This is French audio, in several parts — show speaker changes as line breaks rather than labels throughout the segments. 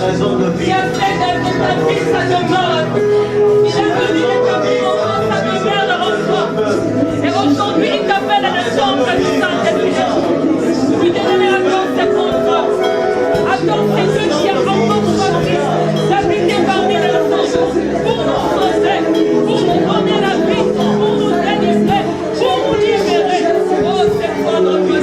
raison de
qui
vivre.
a fait de ta vie sa demeure. Il a venu établir en toi sa demeure en toi. Et aujourd'hui, il t'appelle à la chambre du Saint-Esprit. Tu t'es donné à toi cette enfant. Attends, c'est Dieu qui a encore choisi d'habiter parmi les enfants pour nous sauver, pour nous donner la vie, pour nous délivrer, pour nous libérer. Oh, c'est quoi notre Dieu?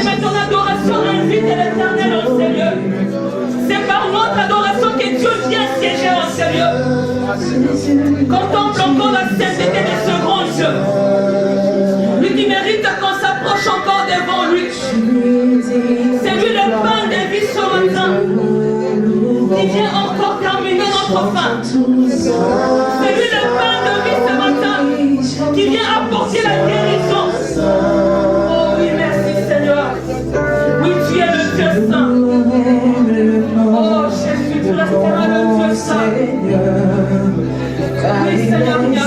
Mais ton adoration invite l'Éternel en ces lieux. C'est par notre adoration que Dieu vient siéger en ces lieux. Contemple encore la sainteté de ce grand Dieu. Lui qui mérite qu'on s'approche encore devant lui. C'est lui le pain de vie ce matin. Qui vient encore terminer notre faim. C'est lui le pain de vie ce matin. Qui vient apporter la guérison. Oh oui, merci Seigneur. Oui, tu es le Dieu saint. Oh Jésus, tu resteras le Dieu saint. Oui Seigneur, il y a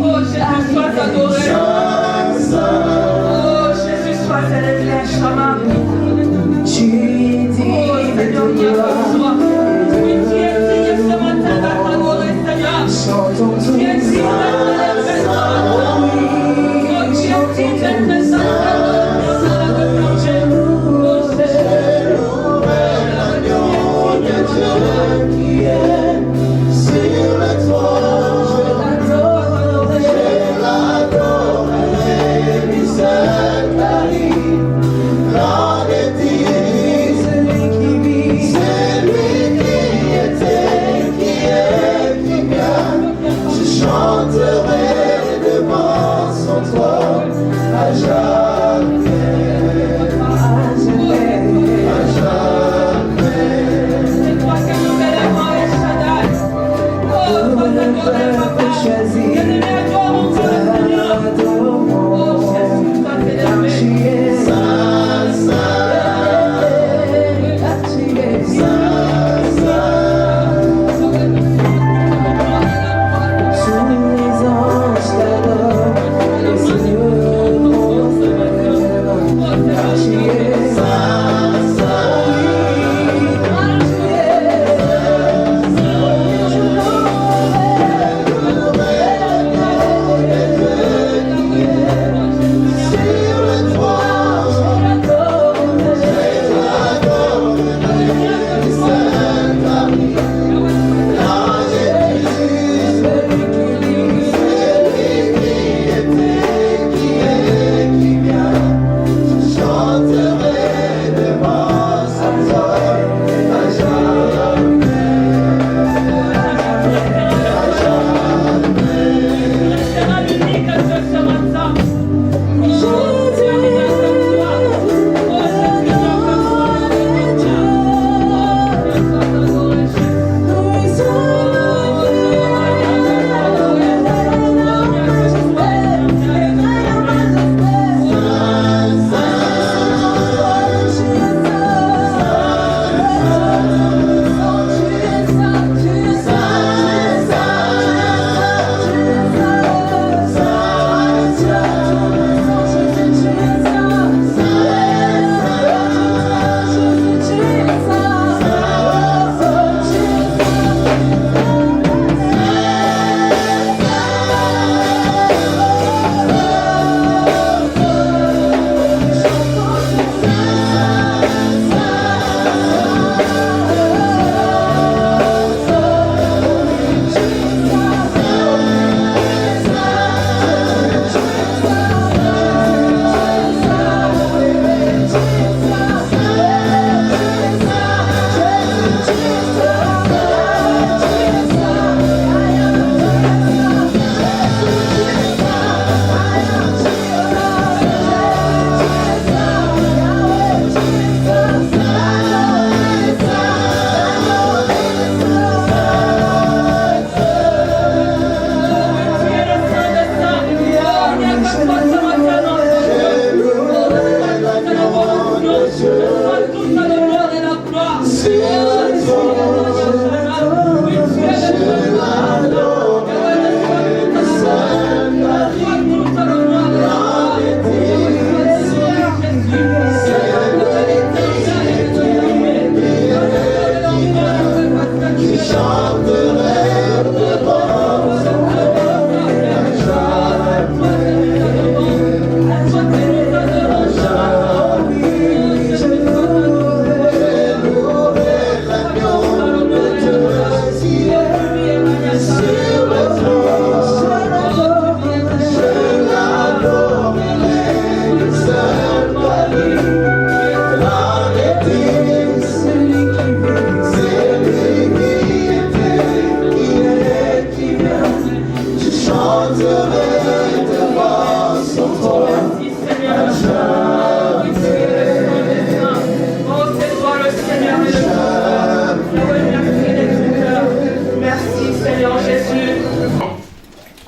oh Jésus, sois adoré. Oh Jésus, sois célébré. Shama. Oh Seigneur, il y a besoin. Oui, tu es digne ce matin d'adorer Seigneur. Tu es digne d'être élevé ce matin. Oh, tu es digne d'être exalté.
Lord,
toute l'évolution, reçois toute la gloire et la gloire. Oui, tu es le Dieu de la gloire. Reçois toute la gloire et la gloire.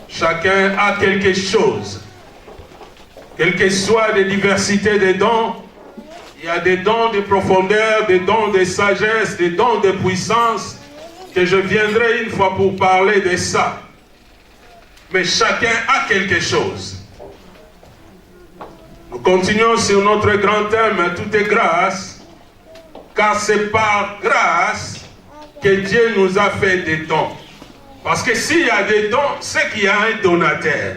Chacun a quelque chose. Quelle que soit la diversité des dons, il y a des dons de profondeur, des dons de sagesse, des dons de puissance, que je viendrai une fois pour parler de ça. Mais chacun a quelque chose. Nous continuons sur notre grand thème, tout est grâce, car c'est par grâce que Dieu nous a fait des dons. Parce que s'il y a des dons, c'est qu'il y a un donateur.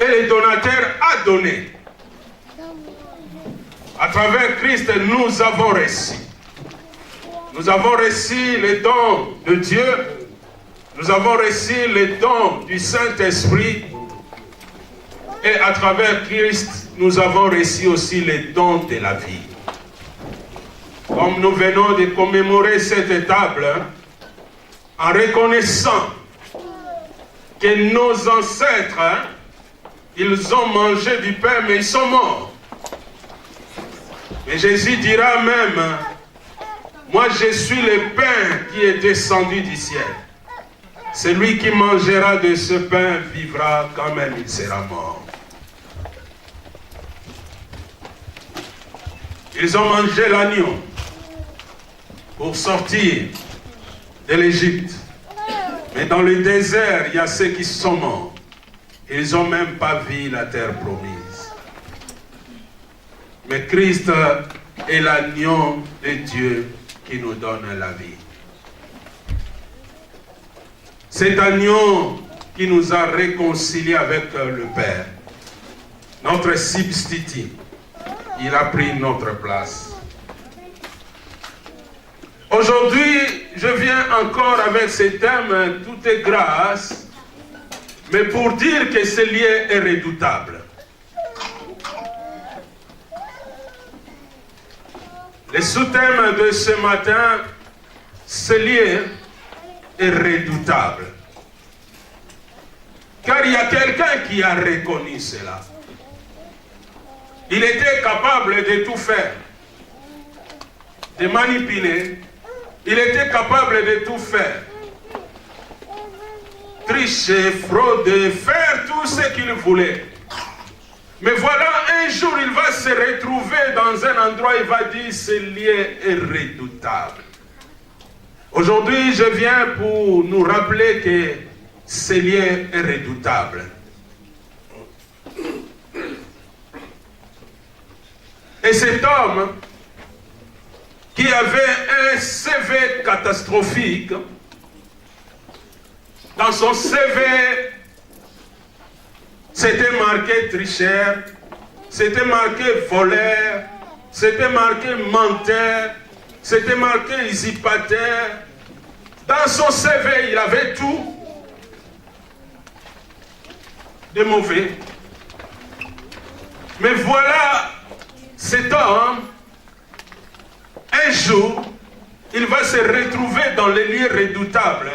Et le donateur a donné. À travers Christ, nous avons reçu. Nous avons reçu les dons de Dieu. Nous avons reçu les dons du Saint-Esprit. Et à travers Christ, nous avons reçu aussi les dons de la vie. Comme nous venons de commémorer cette table, en reconnaissant que nos ancêtres, ils ont mangé du pain, mais ils sont morts. Et Jésus dira même, moi je suis le pain qui est descendu du ciel. Celui qui mangera de ce pain vivra quand même, il sera mort. Ils ont mangé l'agneau pour sortir de l'Égypte. Mais dans le désert, il y a ceux qui sont morts. Ils n'ont même pas vu la terre promise. Mais Christ est l'agneau de Dieu qui nous donne la vie. Cet agneau qui nous a réconciliés avec le Père, notre substitut, il a pris notre place. Aujourd'hui, je viens encore avec ce thème, tout est grâce, mais pour dire que ce lien est redoutable. Le sous-thème de ce matin, ce lien est redoutable. Car il y a quelqu'un qui a reconnu cela. Il était capable de tout faire, de manipuler. Il était capable de tout faire. Tricher, frauder, faire tout ce qu'il voulait. Mais voilà, un jour, il va se retrouver dans un endroit, il va dire, ce lien est redoutable. Aujourd'hui, je viens pour nous rappeler que ce lien est redoutable. Et cet homme qui avait un CV catastrophique, dans son CV, c'était marqué tricheur, c'était marqué voleur, c'était marqué menteur, c'était marqué usurpateur. Dans son CV, il avait tout de mauvais. Mais voilà, cet homme, un jour, il va se retrouver dans les lieux redoutables,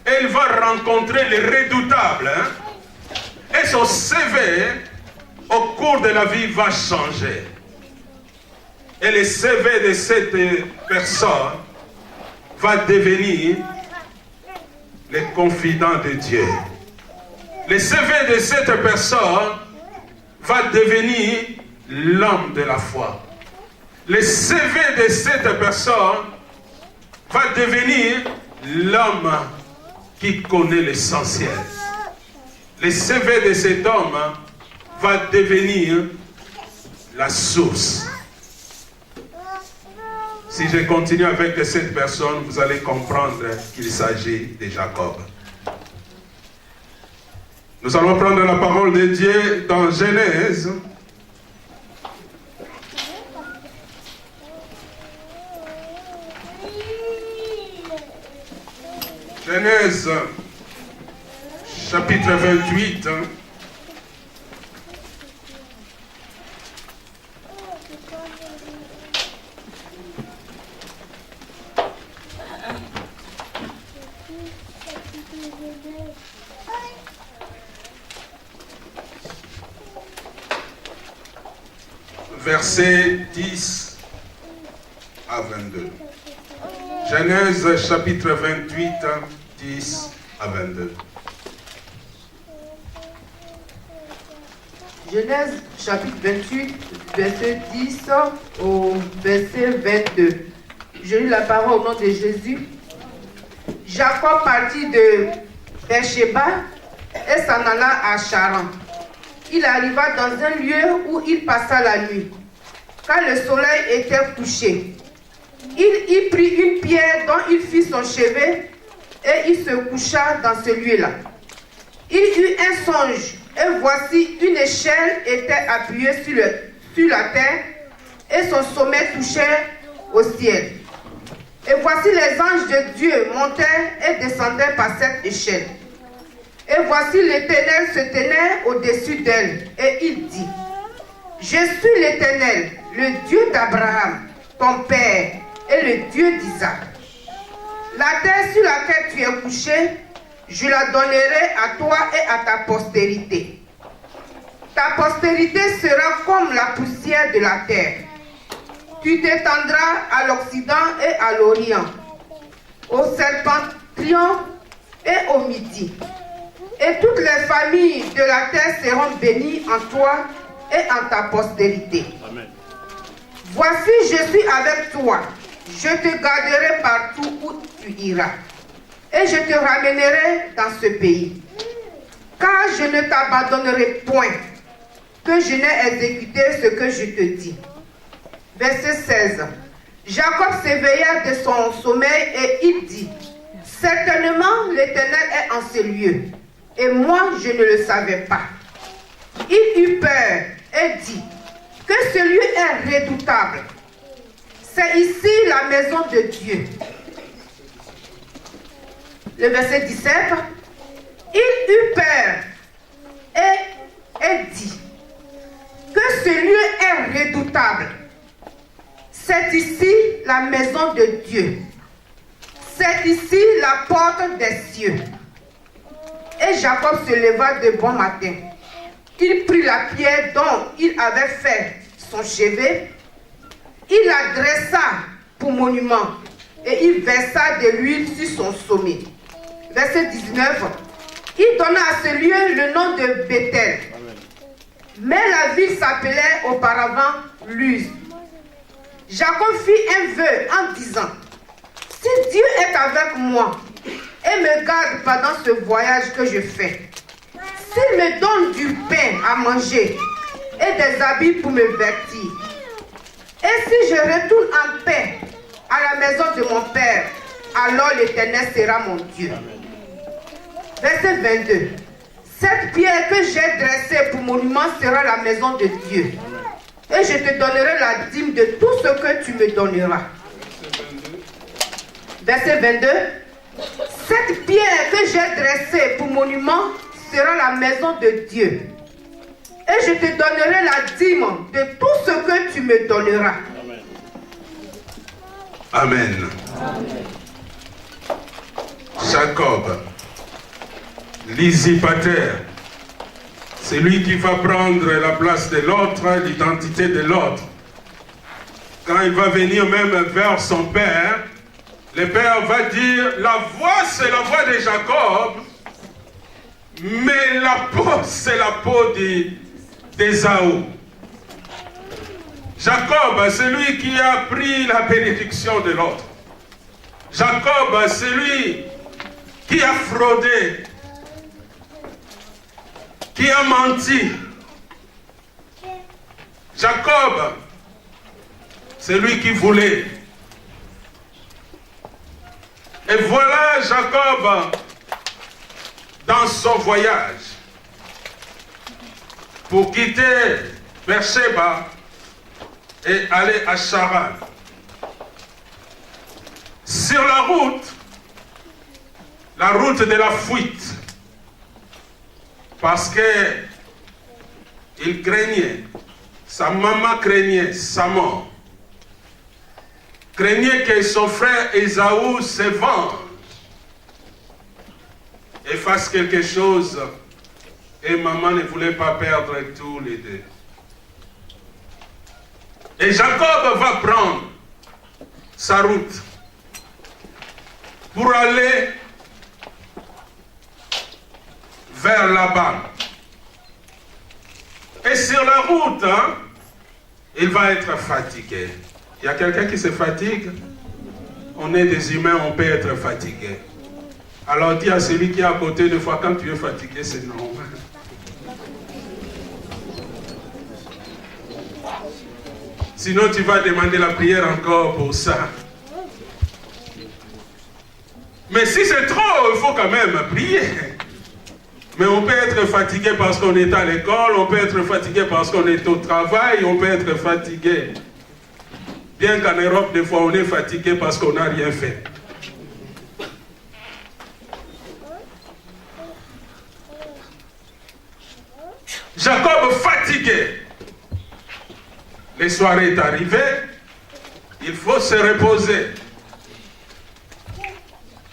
et il va rencontrer les redoutables, et son CV, au cours de la vie, va changer. Et le CV de cette personne va devenir le confident de Dieu. Le CV de cette personne va devenir l'homme de la foi. Le CV de cette personne va devenir l'homme qui connaît l'essentiel. Le CV de cet homme va devenir la source. Si je continue avec cette personne, vous allez comprendre qu'il s'agit de Jacob. Nous allons prendre la parole de Dieu dans Genèse. Genèse, chapitre 28. Versets 10 à 22. Genèse chapitre 28, 10 à 22.
Genèse chapitre 28, verset 10 au verset 22. Je lis la parole au nom de Jésus. Jacob partit de Beersheba et s'en alla à Charan. Il arriva dans un lieu où il passa la nuit. Quand le soleil était couché, il y prit une pierre dont il fit son chevet et il se coucha dans ce lieu-là. Il eut un songe et voici une échelle était appuyée sur la terre et son sommet touchait au ciel. Et voici les anges de Dieu montaient et descendaient par cette échelle. Et voici l'Éternel se tenait au-dessus d'elle et il dit: Je suis l'Éternel, le Dieu d'Abraham, ton père, et le Dieu d'Isaac. La terre sur laquelle tu es couché, je la donnerai à toi et à ta postérité. Ta postérité sera comme la poussière de la terre. Tu t'étendras à l'Occident et à l'Orient, au septentrion et au Midi. Et toutes les familles de la terre seront bénies en toi et en ta postérité. Amen. Voici, je suis avec toi. Je te garderai partout où tu iras. Et je te ramènerai dans ce pays. Car je ne t'abandonnerai point, que je n'ai exécuté ce que je te dis. Verset 16. Jacob s'éveilla de son sommeil et il dit: Certainement l'Éternel est en ce lieu. Et moi, je ne le savais pas. Il eut peur et dit: Que ce lieu est redoutable. C'est ici la maison de Dieu. Le verset 17. Il eut peur et dit: Que ce lieu est redoutable. C'est ici la maison de Dieu. C'est ici la porte des cieux. Et Jacob se leva de bon matin. Il prit la pierre dont il avait fait son chevet. Il la dressa pour monument et il versa de l'huile sur son sommet. Verset 19. Il donna à ce lieu le nom de Bethel. Mais la ville s'appelait auparavant Luz. Jacob fit un vœu en disant: Si Dieu est avec moi et me garde pendant ce voyage que je fais, s'il me donne du pain à manger et des habits pour me vêtir, et si je retourne en paix à la maison de mon père, alors l'Éternel sera mon Dieu. Verset 22. Cette pierre que j'ai dressée pour monument sera la maison de Dieu. Et je te donnerai la dîme de tout ce que tu me donneras. Verset 22. Cette pierre que j'ai dressée pour monument sera la maison de Dieu. Et je te donnerai la dîme de tout ce que tu me donneras.
Amen. Amen. Jacob, l'usurpateur, c'est lui qui va prendre la place de l'autre, l'identité de l'autre. Quand il va venir même vers son père, le père va dire: la voix c'est la voix de Jacob, mais la peau c'est la peau d'Ésaü. Jacob, c'est lui qui a pris la bénédiction de l'autre. Jacob, c'est lui qui a fraudé, qui a menti. Jacob, c'est lui qui voulait. Et voilà Jacob dans son voyage pour quitter Beersheba et aller à Charan. Sur la route de la fuite, parce que il craignait, sa maman craignait sa mort, craignait que son frère Ésaü se venge et fasse quelque chose, et maman ne voulait pas perdre tous les deux. Et Jacob va prendre sa route pour aller vers Laban. Et sur la route, il va être fatigué. Il y a quelqu'un qui se fatigue? On est des humains, on peut être fatigué. Alors dis à celui qui est à côté, des fois quand tu es fatigué, c'est normal. Sinon tu vas demander la prière encore pour ça. Mais si c'est trop, il faut quand même prier. Mais on peut être fatigué parce qu'on est à l'école, on peut être fatigué parce qu'on est au travail, on peut être fatigué. Bien qu'en Europe, des fois, on est fatigué parce qu'on n'a rien fait. Jacob fatigué. Les soirées est arrivée, il faut se reposer.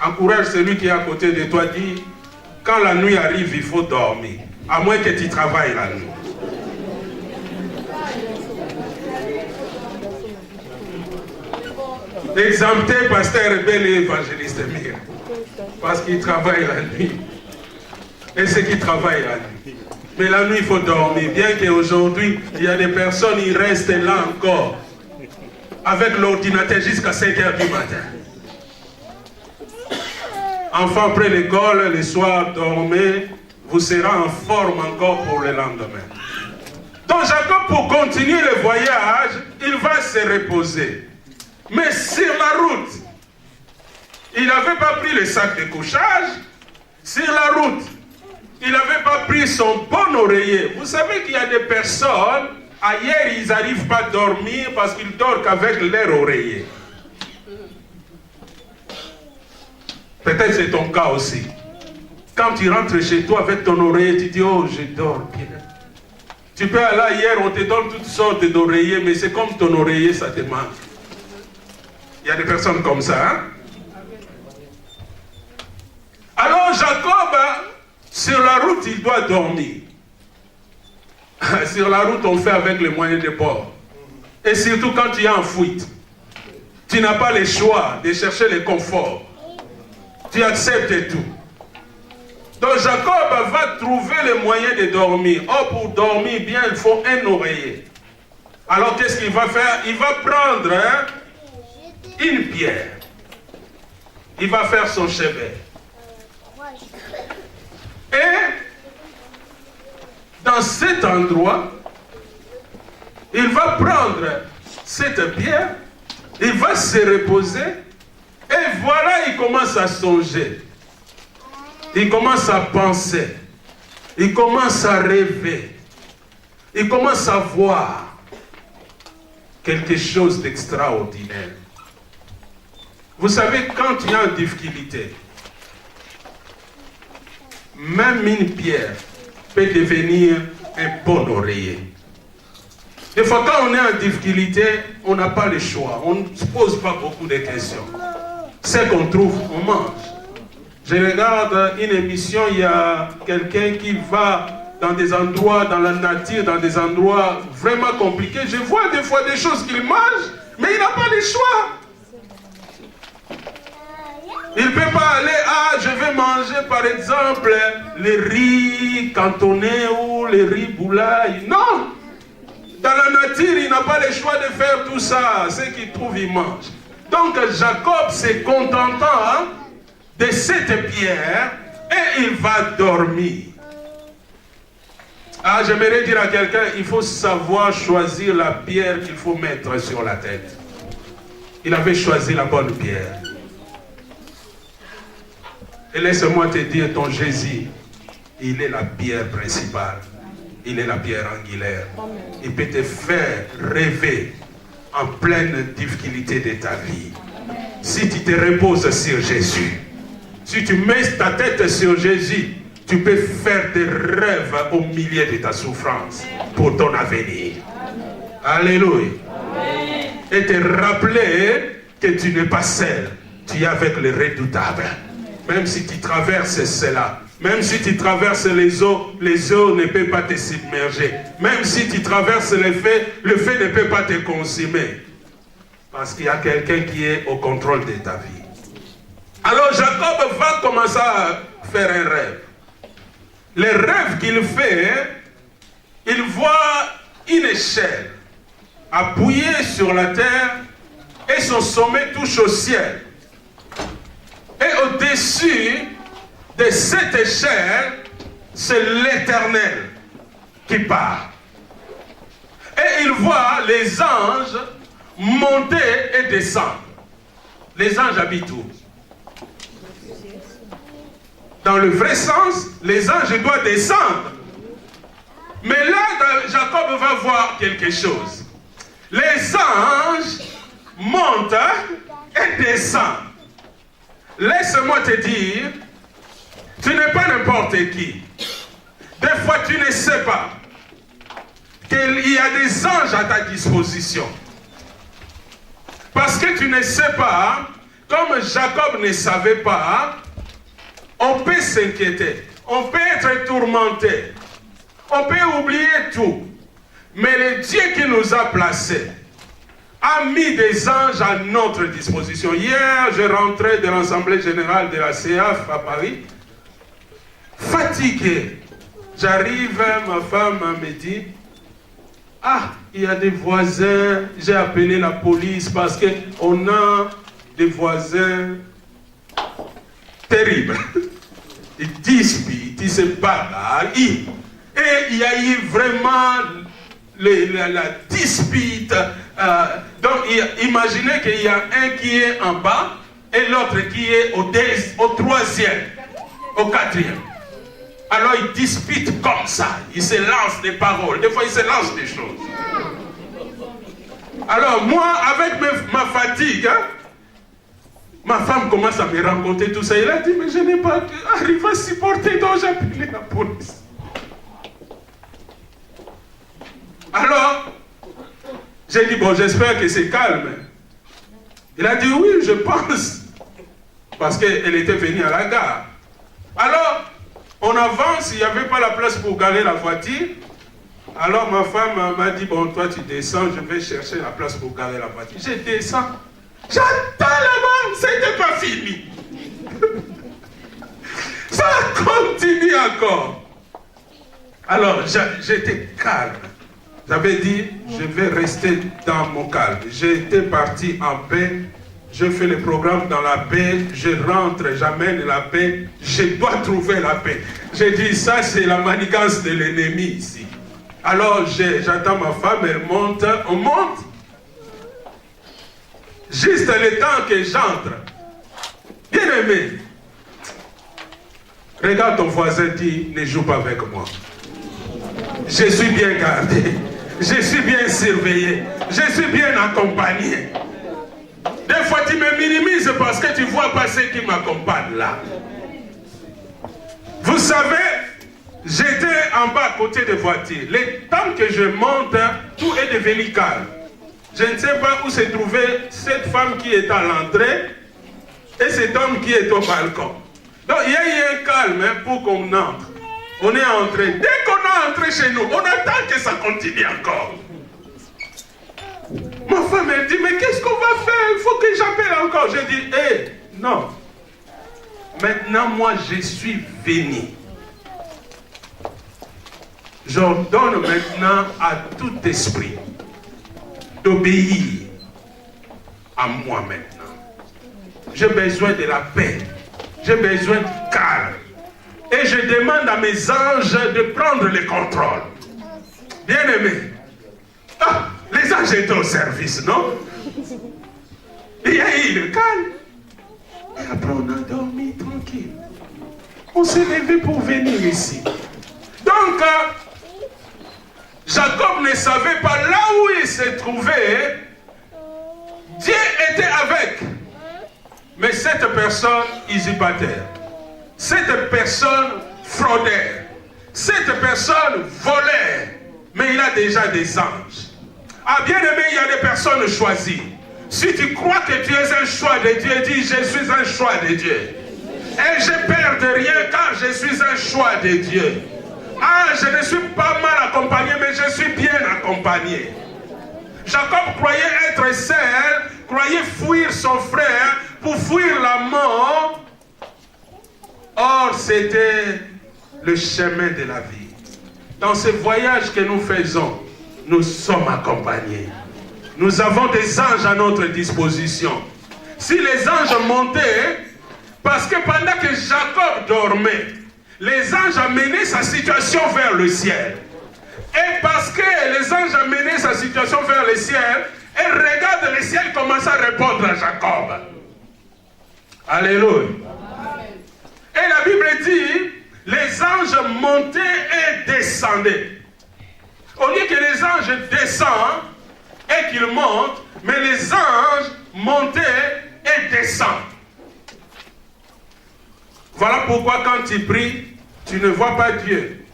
Encourage celui qui est à côté de toi, dis, quand la nuit arrive, il faut dormir, à moins que tu travailles la nuit. Exempté pasteur Rebelle et évangéliste Mire, parce qu'il travaille la nuit. Et ceux qui travaillent la nuit. Mais la nuit, il faut dormir. Bien qu'aujourd'hui, il y a des personnes, ils restent là encore, avec l'ordinateur jusqu'à 5 h du matin. Enfants après l'école, le soir, dormez, vous serez en forme encore pour le lendemain. Donc Jacob, pour continuer le voyage, il va se reposer. Mais sur la route, il n'avait pas pris le sac de couchage. Sur la route, il n'avait pas pris son bon oreiller. Vous savez qu'il y a des personnes, ailleurs, ils n'arrivent pas à dormir parce qu'ils dorment qu'avec leur oreiller. Peut-être c'est ton cas aussi. Quand tu rentres chez toi avec ton oreiller, tu dis, oh, je dors bien. Tu peux aller ailleurs, on te donne toutes sortes d'oreillers, mais c'est comme ton oreiller, ça te manque. Il y a des personnes comme ça, hein? Alors Jacob, sur la route, il doit dormir. Sur la route, on fait avec les moyens de bord. Et surtout quand tu es en fuite. Tu n'as pas le choix de chercher le confort. Tu acceptes tout. Donc Jacob va trouver les moyens de dormir. Oh, pour dormir bien, il faut un oreiller. Alors qu'est-ce qu'il va faire? Il va prendre une pierre. Il va faire son chevet. Et dans cet endroit, il va prendre cette pierre, il va se reposer, et voilà, il commence à songer. Il commence à penser. Il commence à rêver. Il commence à voir quelque chose d'extraordinaire. Vous savez, quand il y a une difficulté, même une pierre peut devenir un bon oreiller. Des fois, quand on est en difficulté, on n'a pas le choix. On ne se pose pas beaucoup de questions. Ce qu'on trouve, on mange. Je regarde une émission, il y a quelqu'un qui va dans des endroits, dans la nature, dans des endroits vraiment compliqués. Je vois des fois des choses qu'il mange, mais il n'a pas le choix. Il ne peut pas aller, je vais manger par exemple les riz cantonais ou les riz boulaye. Non! Dans la nature, il n'a pas le choix de faire tout ça. Ce qu'il trouve, il mange. Donc Jacob s'est contentant de cette pierre et il va dormir. J'aimerais dire à quelqu'un, il faut savoir choisir la pierre qu'il faut mettre sur la tête. Il avait choisi la bonne pierre. Et laisse-moi te dire, ton Jésus, il est la pierre principale. Il est la pierre angulaire. Il peut te faire rêver en pleine difficulté de ta vie. Si tu te reposes sur Jésus, si tu mets ta tête sur Jésus, tu peux faire des rêves au milieu de ta souffrance pour ton avenir. Alléluia. Et te rappeler que tu n'es pas seul. Tu es avec le redoutable. Même si tu traverses cela, même si tu traverses les eaux ne peuvent pas te submerger. Même si tu traverses le feu ne peut pas te consumer. Parce qu'il y a quelqu'un qui est au contrôle de ta vie. Alors Jacob va commencer à faire un rêve. Le rêve qu'il fait, il voit une échelle appuyée sur la terre et son sommet touche au ciel. Et au-dessus de cette échelle, c'est l'Éternel qui part. Et il voit les anges monter et descendre. Les anges habitent où? Dans le vrai sens, les anges doivent descendre. Mais là, Jacob va voir quelque chose. Les anges montent et descendent. Laisse-moi te dire, tu n'es pas n'importe qui. Des fois, tu ne sais pas qu'il y a des anges à ta disposition. Parce que tu ne sais pas, comme Jacob ne savait pas, on peut s'inquiéter, on peut être tourmenté, on peut oublier tout. Mais le Dieu qui nous a placés a mis des anges à notre disposition. Hier, je rentrais de l'Assemblée Générale de la CAF à Paris, fatigué. J'arrive, ma femme me dit, il y a des voisins, j'ai appelé la police parce qu'on a des voisins terribles. Ils disputent, ils se bagarrent. Et il y a eu vraiment la dispute. Donc imaginez qu'il y a un qui est en bas et l'autre qui est au troisième, au quatrième. Alors ils disputent comme ça, ils se lancent des paroles, des fois ils se lancent des choses. Alors moi, avec ma fatigue, ma femme commence à me raconter tout ça. Elle a dit, mais je n'ai pas arrivé à supporter, donc j'ai appelé la police. Alors, j'ai dit, bon, j'espère que c'est calme. Il a dit, oui, je pense. Parce qu'elle était venue à la gare. Alors, on avance, il n'y avait pas la place pour garer la voiture. Alors ma femme m'a dit, bon, toi tu descends, je vais chercher la place pour garer la voiture. Je descends. J'attends là-bas, c'était pas fini. Ça continue encore. Alors, j'étais calme. J'avais dit, je vais rester dans mon calme. J'étais parti en paix. Je fais le programme dans la paix. Je rentre, j'amène la paix. Je dois trouver la paix. J'ai dit, ça c'est la manigance de l'ennemi ici. Alors, j'attends ma femme, elle monte. On monte. Juste le temps que j'entre. Bien aimé. Regarde ton voisin, dit, ne joue pas avec moi. Je suis bien gardé. Je suis bien surveillé. Je suis bien accompagné. Des fois, tu me minimises parce que tu vois pas ceux qui m'accompagnent là. Vous savez, j'étais en bas à côté de voiture. Le temps que je monte, tout est devenu calme. Je ne sais pas où se trouvait cette femme qui est à l'entrée et cet homme qui est au balcon. Donc, il y a eu un calme pour qu'on entre. On est entré. Dès qu'on est entré chez nous, on attend que ça continue encore. Ma femme, elle dit, mais qu'est-ce qu'on va faire? Il faut que j'appelle encore. Je dis, non. maintenant moi je suis venu. J'ordonne maintenant à tout esprit d'obéir à moi maintenant. J'ai besoin de la paix. J'ai besoin de calme. Et je demande à mes anges de prendre le contrôle. Bien-aimés. Ah, les anges étaient au service, non? Il y a eu le calme. Et après on a dormi tranquille. On s'est levé pour venir ici. Donc, Jacob ne savait pas là où il se trouvait. Dieu était avec. Mais cette personne usurpateur, cette personne fraudeur, cette personne voleur, mais il a déjà des anges. Ah, bien aimé, il y a des personnes choisies. Si tu crois que tu es un choix de Dieu, dis je suis un choix de Dieu. Et je perds de rien car je suis un choix de Dieu. Ah, je ne suis pas mal accompagné, mais je suis bien accompagné. Jacob croyait être seul, croyait fuir son frère pour fuir la mort. Or, c'était le chemin de la vie. Dans ce voyage que nous faisons, nous sommes accompagnés. Nous avons des anges à notre disposition. Si les anges montaient, parce que pendant que Jacob dormait, les anges amenaient sa situation vers le ciel. Et parce que les anges amenaient sa situation vers le ciel, et regarde le ciel commence à répondre à Jacob. Alléluia. Et la Bible dit, les anges montaient et descendaient. Au lieu que les anges descendent et qu'ils montent, mais les anges montaient et descendent. Voilà pourquoi quand tu pries, tu ne vois pas Dieu.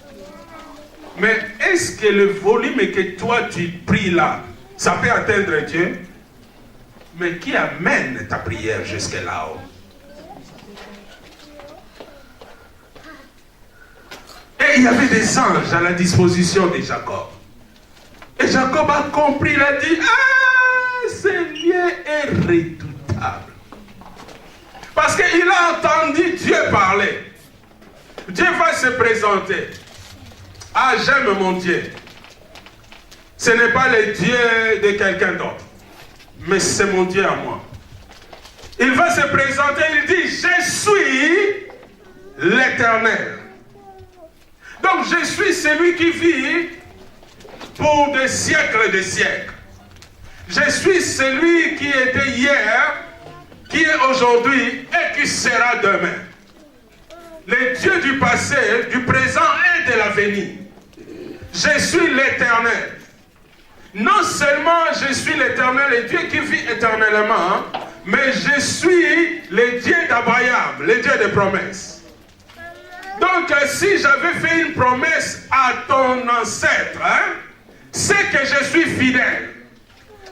Mais est-ce que le volume que toi tu pries là, ça peut atteindre Dieu? Mais qui amène ta prière jusque là-haut? Et il y avait des anges à la disposition de Jacob. Et Jacob a compris, il a dit, ah, ce lieu est redoutable. Parce qu'il a entendu Dieu parler. Dieu va se présenter. Ah, j'aime mon Dieu. Ce n'est pas le Dieu de quelqu'un d'autre, mais c'est mon Dieu à moi. Il va se présenter, il dit, je suis l'Éternel. Donc je suis celui qui vit pour des siècles et des siècles. Je suis celui qui était hier, qui est aujourd'hui et qui sera demain. Le Dieu du passé, du présent et de l'avenir. Je suis l'Éternel. Non seulement je suis l'Éternel, le Dieu qui vit éternellement, mais je suis le Dieu d'Abraham, le Dieu des promesses. Donc si j'avais fait une promesse à ton ancêtre, c'est que je suis fidèle.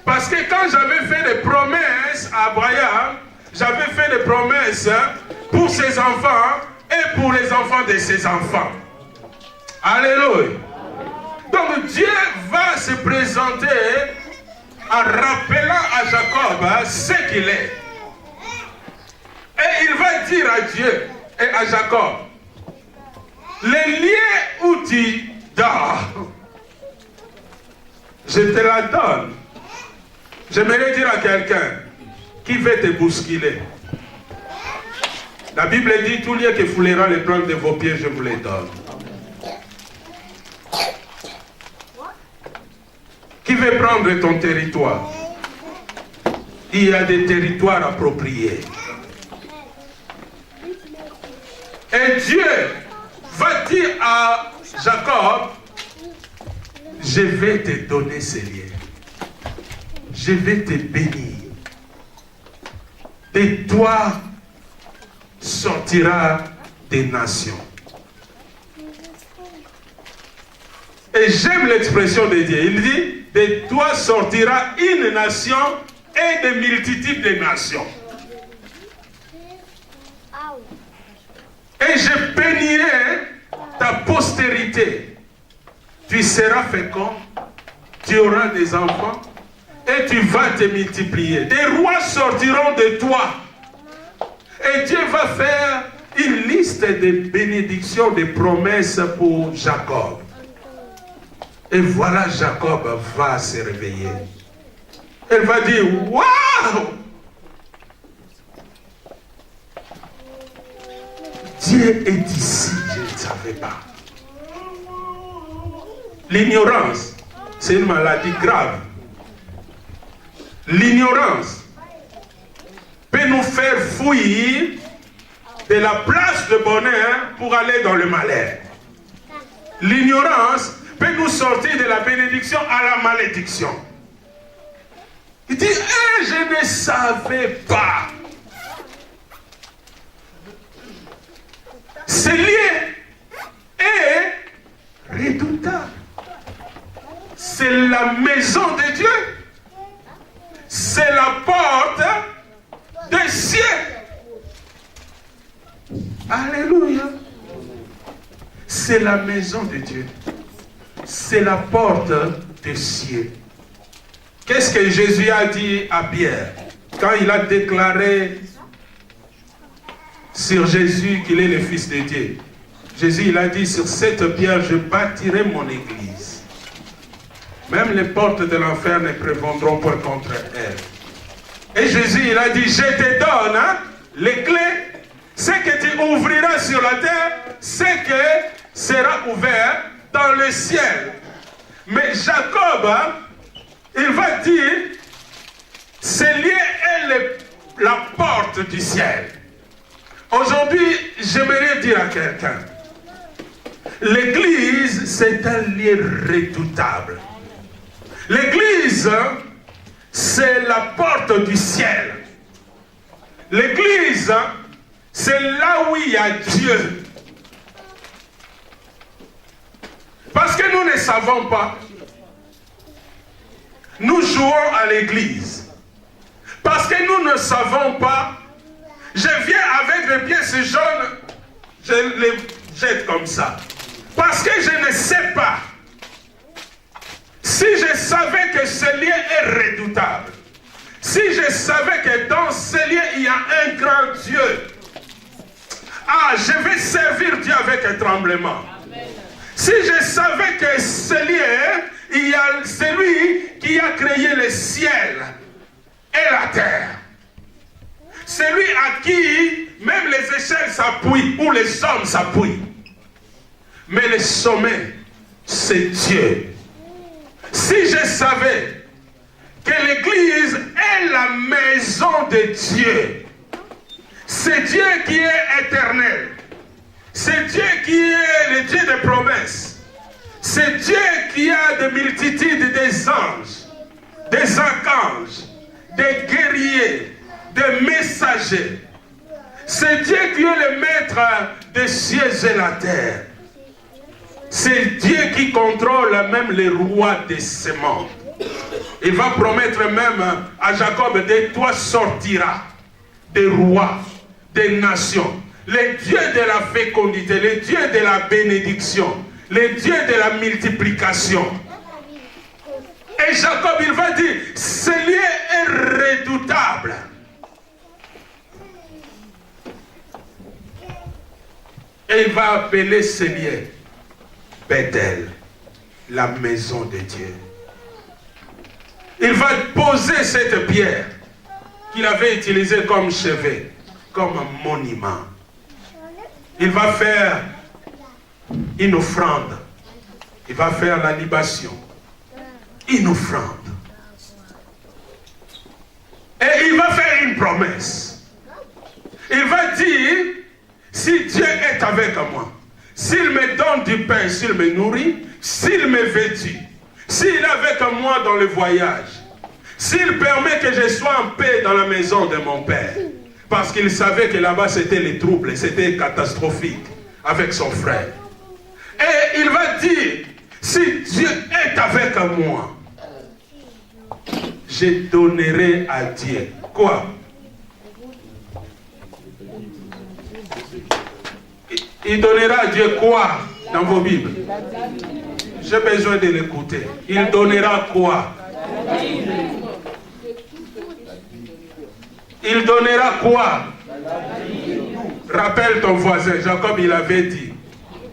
Parce que quand j'avais fait des promesses à Abraham, j'avais fait des promesses pour ses enfants et pour les enfants de ses enfants. Alléluia. Donc Dieu va se présenter en rappelant à Jacob ce qu'il est. Et il va dire à Dieu et à Jacob, les lieux où tu dors, je te la donne. J'aimerais dire à quelqu'un qui veut te bousculer. La Bible dit, tout lieu que foulera les plantes de vos pieds, je vous les donne. Qui veut prendre ton territoire? Il y a des territoires appropriés. Et Dieu va dire à Jacob, je vais te donner ces lieux. Je vais te bénir. De toi sortira des nations. Et j'aime l'expression de Dieu. Il dit, de toi sortira une nation et des multitudes de nations. Et je bénirai ta postérité. Tu seras fécond, tu auras des enfants et tu vas te multiplier. Des rois sortiront de toi. Et Dieu va faire une liste de bénédictions, de promesses pour Jacob. Et voilà, Jacob va se réveiller. Elle va dire, waouh! Dieu est ici, je ne savais pas. L'ignorance, c'est une maladie grave. L'ignorance peut nous faire fuir de la place de bonheur pour aller dans le malheur. L'ignorance peut nous sortir de la bénédiction à la malédiction. Il dit, je ne savais pas. Ce lien est redoutable. C'est la maison de Dieu. C'est la porte des cieux. Alléluia. C'est la maison de Dieu. C'est la porte des cieux. Qu'est-ce que Jésus a dit à Pierre quand il a déclaré sur Jésus qu'il est le Fils de Dieu? Jésus, il a dit, sur cette pierre, je bâtirai mon église. Même les portes de l'enfer ne prévaudront point contre elle. Et Jésus, il a dit, je te donne les clés. Ce que tu ouvriras sur la terre, ce que sera ouvert dans le ciel. Mais Jacob, il va dire, ce lien est la porte du ciel. Aujourd'hui, j'aimerais dire à quelqu'un, l'église, c'est un lieu redoutable. L'église, c'est la porte du ciel. L'église, c'est là où il y a Dieu. Parce que nous ne savons pas. Nous jouons à l'église. Parce que nous ne savons pas. Je viens avec les pièces jaunes, je les jette comme ça. Parce que je ne sais pas. Si je savais que ce lien est redoutable, si je savais que dans ce lien il y a un grand Dieu, je vais servir Dieu avec un tremblement. Amen. Si je savais que ce lien, il y a celui qui a créé le ciel et la terre. Celui à qui même les échelles s'appuient, ou les hommes s'appuient. Mais le sommet, c'est Dieu. Si je savais que l'Église est la maison de Dieu, c'est Dieu qui est éternel. C'est Dieu qui est le Dieu des promesses. C'est Dieu qui a des multitudes des anges, des archanges, des guerriers, des messagers. C'est Dieu qui est le maître des cieux et la terre. C'est Dieu qui contrôle même les rois de ce monde. Il va promettre même à Jacob, de toi sortira des rois, des nations. Le Dieu de la fécondité, le Dieu de la bénédiction, le Dieu de la multiplication. Et Jacob, il va dire, ce lieu est redoutable. Et il va appeler ce lieu Bethel, la maison de Dieu. Il va poser cette pierre qu'il avait utilisée comme chevet, comme un monument. Il va faire une offrande. Il va faire la libation. Une offrande. Et il va faire une promesse. Il va dire, si Dieu est avec moi, s'il me donne du pain, s'il me nourrit, s'il me vêtit, s'il est avec moi dans le voyage, s'il permet que je sois en paix dans la maison de mon père, parce qu'il savait que là-bas c'était les troubles, c'était catastrophique avec son frère. Et il va dire, si Dieu est avec moi, je donnerai à Dieu. Quoi? Il donnera à Dieu quoi dans vos Bibles? J'ai besoin de l'écouter. Il donnera quoi? Il donnera quoi? Rappelle ton voisin, Jacob il avait dit,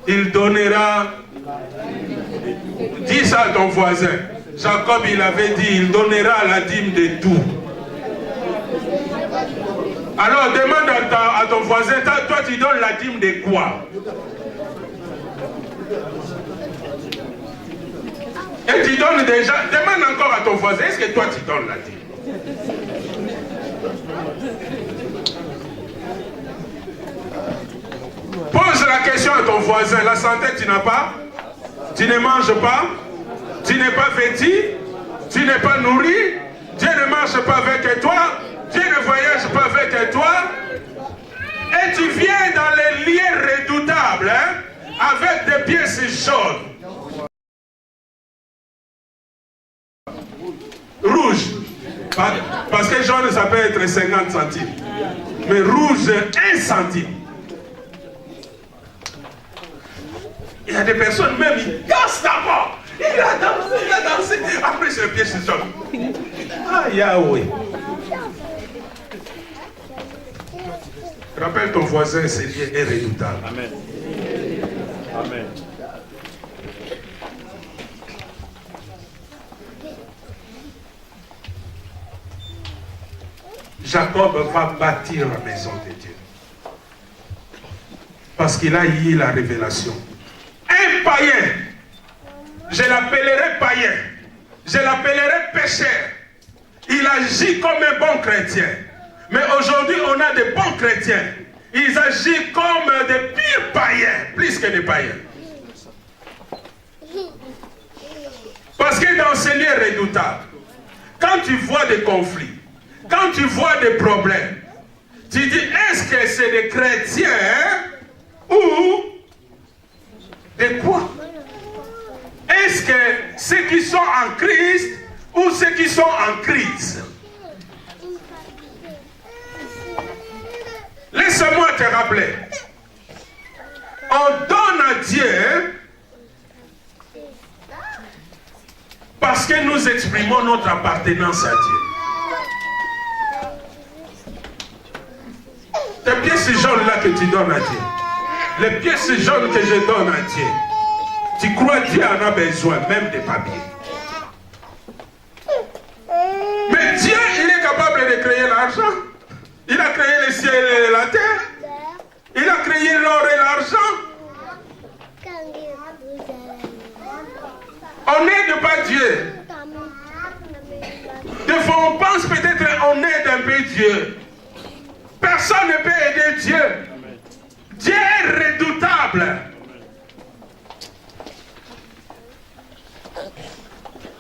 il donnera, dis ça à ton voisin, Jacob il avait dit, il donnera la dîme de tout. Alors demande à ton voisin, toi tu donnes la dîme de quoi? Et tu donnes déjà, demande encore à ton voisin, est-ce que toi tu donnes la dîme? Pose la question à ton voisin, la santé tu n'as pas? Tu ne manges pas? Tu n'es pas vêtu? Tu n'es pas nourri? Dieu ne marche pas avec toi? Dieu ne voyage pas avec toi? Et tu viens dans les lieux redoutables, hein, avec des pièces jaunes. Rouge. Parce que jaune, ça peut être 50 centimes. Mais rouge, 1 centime. Il y a des personnes, même, ils dansent d'abord. Il a dansé. Après, c'est le pièce jaune. Ah, Yahweh. Rappelle ton voisin, c'est lié et redoutable.
Amen. Amen.
Jacob va bâtir la maison de Dieu. Parce qu'il a eu la révélation. Un païen, je l'appellerai païen, je l'appellerai pécheur. Il agit comme un bon chrétien. Mais aujourd'hui, on a des bons chrétiens. Ils agissent comme des pires païens, plus que des païens. Parce que dans ces lieux redoutables, quand tu vois des conflits, quand tu vois des problèmes, tu dis, est-ce que c'est des chrétiens ou de quoi? Est-ce que ceux qui sont en Christ ou ceux qui sont en crise? Laisse-moi te rappeler. On donne à Dieu parce que nous exprimons notre appartenance à Dieu. Les pièces jaunes là que tu donnes à Dieu, les pièces jaunes que je donne à Dieu, tu crois que Dieu en a besoin même des papiers. Mais Dieu, il est capable de créer l'argent. Il a créé le ciel et la terre. Il a créé l'or et l'argent. On n'aide pas Dieu. Des fois, on pense peut-être qu'on aide un peu Dieu. Personne ne peut aider Dieu. Dieu est redoutable.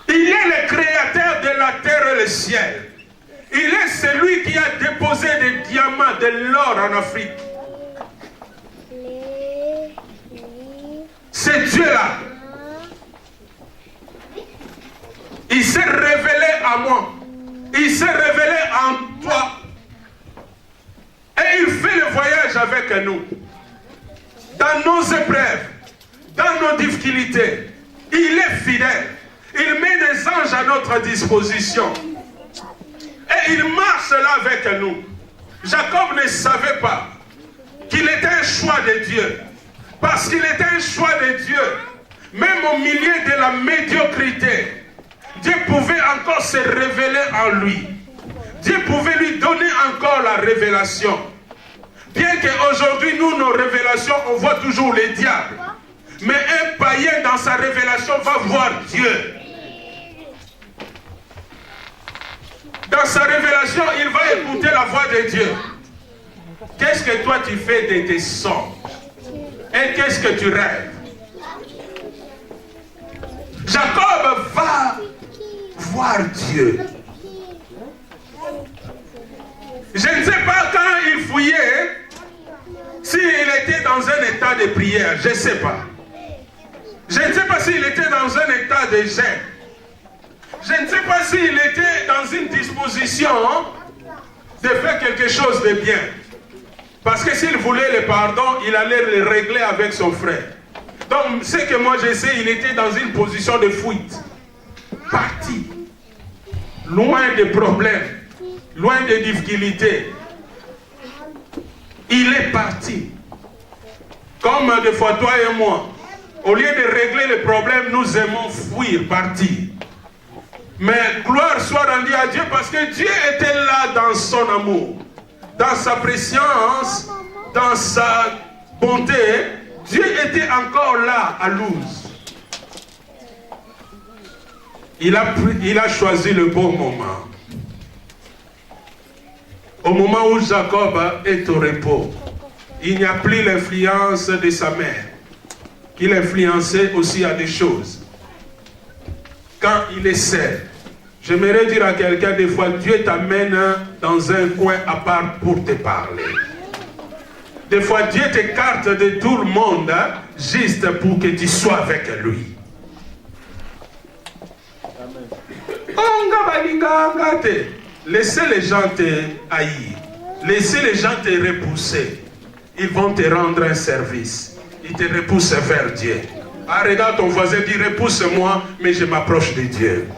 Il est le créateur de la terre et le ciel. Il est celui qui a déposé des diamants, de l'or en Afrique. C'est Dieu-là. Il s'est révélé à moi. Il s'est révélé en toi. Et il fait le voyage avec nous. Dans nos épreuves, dans nos difficultés. Il est fidèle. Il met des anges à notre disposition. Et il marche là avec nous. Jacob ne savait pas qu'il était un choix de Dieu. Parce qu'il était un choix de Dieu. Même au milieu de la médiocrité, Dieu pouvait encore se révéler en lui. Dieu pouvait lui donner encore la révélation. Bien qu'aujourd'hui, nous, nos révélations, on voit toujours les diables. Mais un païen, dans sa révélation, va voir Dieu. Dans sa révélation, il va écouter la voix de Dieu. Qu'est-ce que toi tu fais de tes songes? Et qu'est-ce que tu rêves? Jacob va voir Dieu. Je ne sais pas quand il fouillait, s'il était dans un état de prière, je ne sais pas. Je ne sais pas s'il était dans un état de jeûne. Je ne sais pas s'il était dans une disposition de faire quelque chose de bien. Parce que s'il voulait le pardon, il allait le régler avec son frère. Donc, ce que moi je sais, il était dans une position de fuite. Parti. Loin des problèmes. Loin des difficultés. Il est parti. Comme des fois toi et moi, au lieu de régler les problèmes, nous aimons fuir, partir. Mais gloire soit rendue à Dieu parce que Dieu était là dans son amour, dans sa préscience, dans sa bonté. Dieu était encore là à Luz. Il a choisi le bon moment. Au moment où Jacob est au repos, il n'y a plus l'influence de sa mère, qui l'influençait aussi à des choses. Quand il est seul, j'aimerais dire à quelqu'un des fois, Dieu t'amène dans un coin à part pour te parler. Des fois, Dieu t'écarte de tout le monde, juste pour que tu sois avec lui. Laissez les gens te haïr. Laissez les gens te repousser. Ils vont te rendre un service. Ils te repoussent vers Dieu. Ah, regarde ton voisin, dit repousse-moi, mais je m'approche de Dieu.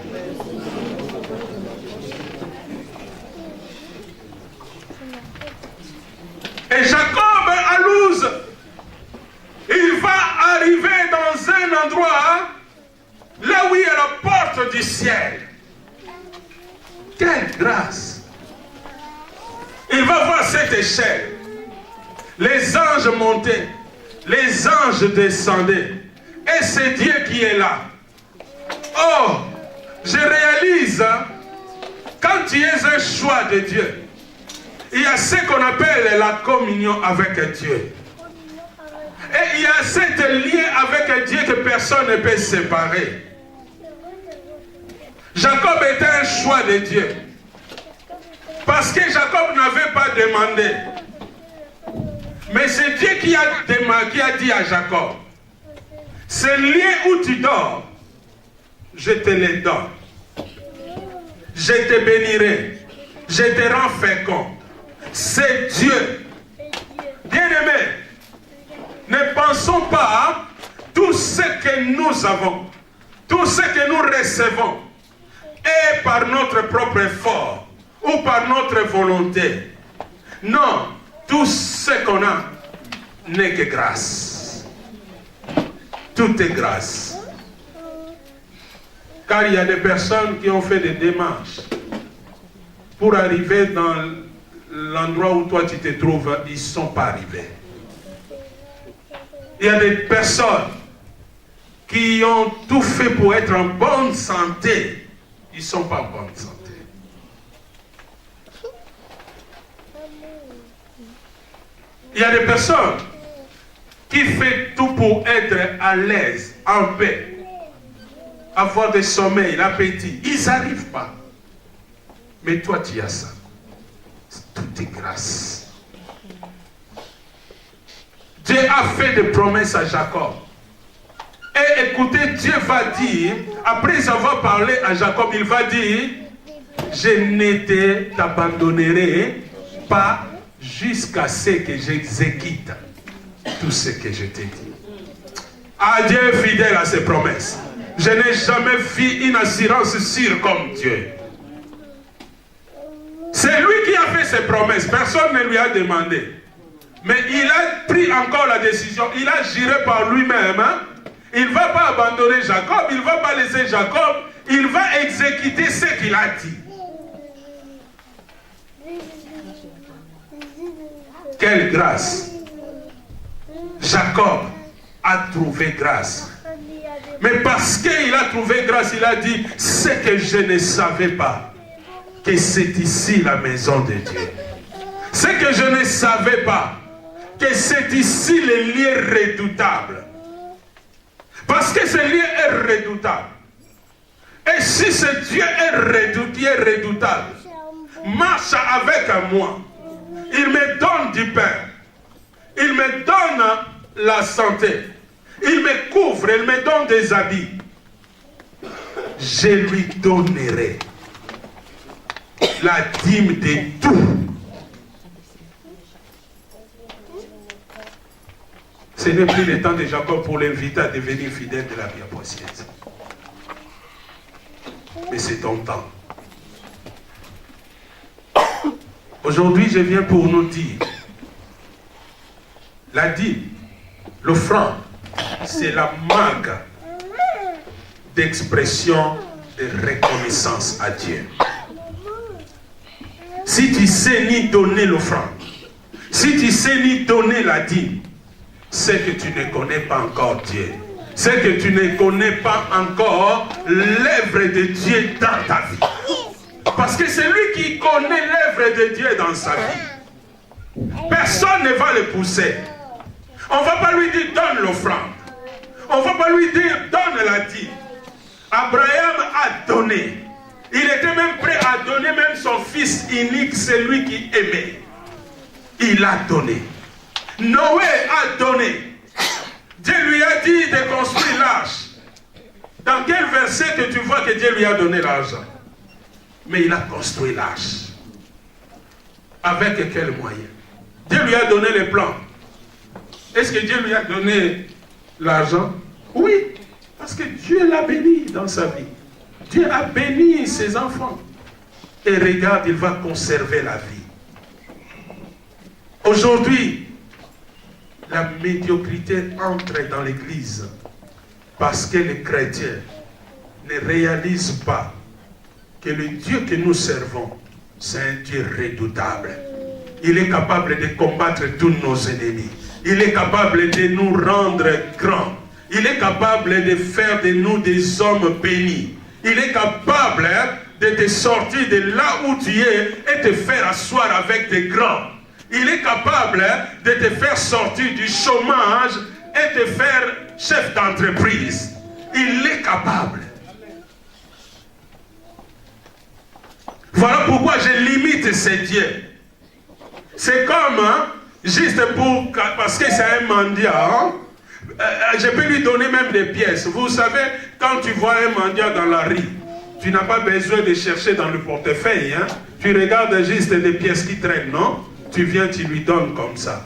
Et Jacob à Luz, il va arriver dans un endroit là où il y a la porte du ciel. Quelle grâce! Il va voir cette échelle. Les anges montaient, les anges descendaient. Et c'est Dieu qui est là. Oh, je réalise, quand tu es un choix de Dieu, il y a ce qu'on appelle la communion avec Dieu. Et il y a cet lien avec Dieu que personne ne peut séparer. Jacob était un choix de Dieu. Parce que Jacob n'avait pas demandé. Mais c'est Dieu qui a dit à Jacob, ce lien où tu dors, je te le donne. Je te bénirai. Je te rends fécond. C'est Dieu. Bien-aimés, ne pensons pas à tout ce que nous avons, tout ce que nous recevons, et par notre propre effort ou par notre volonté. Non, tout ce qu'on a n'est que grâce. Tout est grâce. Car il y a des personnes qui ont fait des démarches pour arriver dans l'endroit où toi tu te trouves, ils ne sont pas arrivés. Il y a des personnes qui ont tout fait pour être en bonne santé. Ils ne sont pas en bonne santé. Il y a des personnes qui font tout pour être à l'aise, en paix, avoir des sommeils, l'appétit. Ils n'arrivent pas. Mais toi, tu as ça. Tout est grâce. Dieu a fait des promesses à Jacob. Et écoutez, Dieu va dire, après avoir parlé à Jacob, il va dire, je ne t'abandonnerai pas jusqu'à ce que j'exécute tout ce que je t'ai dit. Ah, Dieu est fidèle à ses promesses. Je n'ai jamais vu une assurance sûre comme Dieu. C'est lui qui a fait ses promesses. Personne ne lui a demandé. Mais il a pris encore la décision. Il a juré par lui-même. Hein? Il ne va pas abandonner Jacob. Il ne va pas laisser Jacob. Il va exécuter ce qu'il a dit. Quelle grâce! Jacob a trouvé grâce. Mais parce qu'il a trouvé grâce, il a dit, c'est que je ne savais pas que c'est ici la maison de Dieu. C'est que je ne savais pas que c'est ici le lieu redoutable. Parce que ce lieu est redoutable. Et si ce Dieu qui est redoutable, marche avec moi, il me donne du pain, il me donne la santé, il me couvre, il me donne des habits, je lui donnerai la dîme de tout. Ce n'est plus le temps de Jacob pour l'inviter à devenir fidèle de la vie ancienne. Mais c'est ton temps. Aujourd'hui, je viens pour nous dire La dîme, l'offrande, c'est la marque d'expression de reconnaissance à Dieu. Si tu sais ni donner l'offrande, si tu sais ni donner la dîme, c'est que tu ne connais pas encore Dieu. C'est que tu ne connais pas encore l'œuvre de Dieu dans ta vie. Parce que c'est lui qui connaît l'œuvre de Dieu dans sa vie. Personne ne va le pousser. On ne va pas lui dire donne l'offrande. On ne va pas lui dire donne la dîme. Abraham a donné. Il était même prêt à donner même son fils unique, celui qui aimait. Il a donné. Noé a donné. Dieu lui a dit de construire l'arche. Dans quel verset que tu vois que Dieu lui a donné l'argent? Mais il a construit l'arche. Avec quels moyens? Dieu lui a donné les plans. Est-ce que Dieu lui a donné l'argent? Oui, parce que Dieu l'a béni dans sa vie. Dieu a béni ses enfants. Et regarde, il va conserver la vie. Aujourd'hui, la médiocrité entre dans l'église parce que les chrétiens ne réalisent pas que le Dieu que nous servons, c'est un Dieu redoutable. Il est capable de combattre tous nos ennemis. Il est capable de nous rendre grands. Il est capable de faire de nous des hommes bénis. Il est capable de te sortir de là où tu es et te faire asseoir avec des grands. Il est capable de te faire sortir du chômage et te faire chef d'entreprise. Il est capable. Voilà pourquoi je limite ces dieux. C'est comme, juste parce que c'est un mendiant, je peux lui donner même des pièces. Vous savez, quand tu vois un mendiant dans la rue, tu n'as pas besoin de chercher dans le portefeuille. Tu regardes juste des pièces qui traînent, non? Tu viens, tu lui donnes comme ça.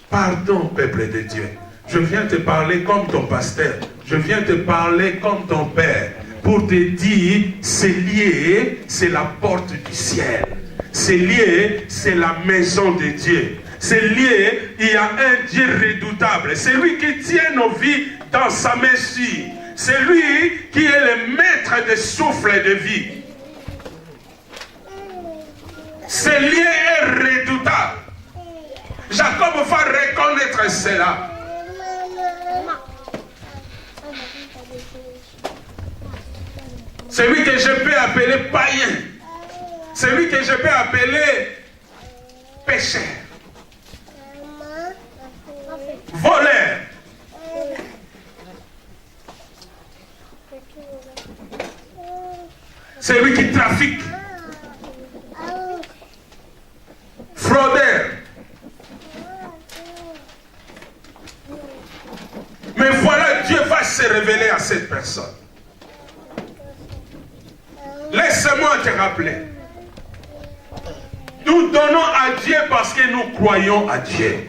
Pardon, peuple de Dieu. Je viens te parler comme ton pasteur. Je viens te parler comme ton père. Pour te dire, c'est lié, c'est la porte du ciel. C'est lié, c'est la maison de Dieu. C'est lié, il y a un Dieu redoutable. C'est lui qui tient nos vies dans sa mesure. C'est lui qui est le maître des souffles de vie. C'est lié et redoutable. Jacob va reconnaître cela. Celui que je peux appeler païen. Celui que je peux appeler pécheur. Voleur. Celui qui trafique. Fraudeur. Mais voilà, Dieu va se révéler à cette personne. Laisse-moi te rappeler. Nous donnons à Dieu parce que nous croyons à Dieu.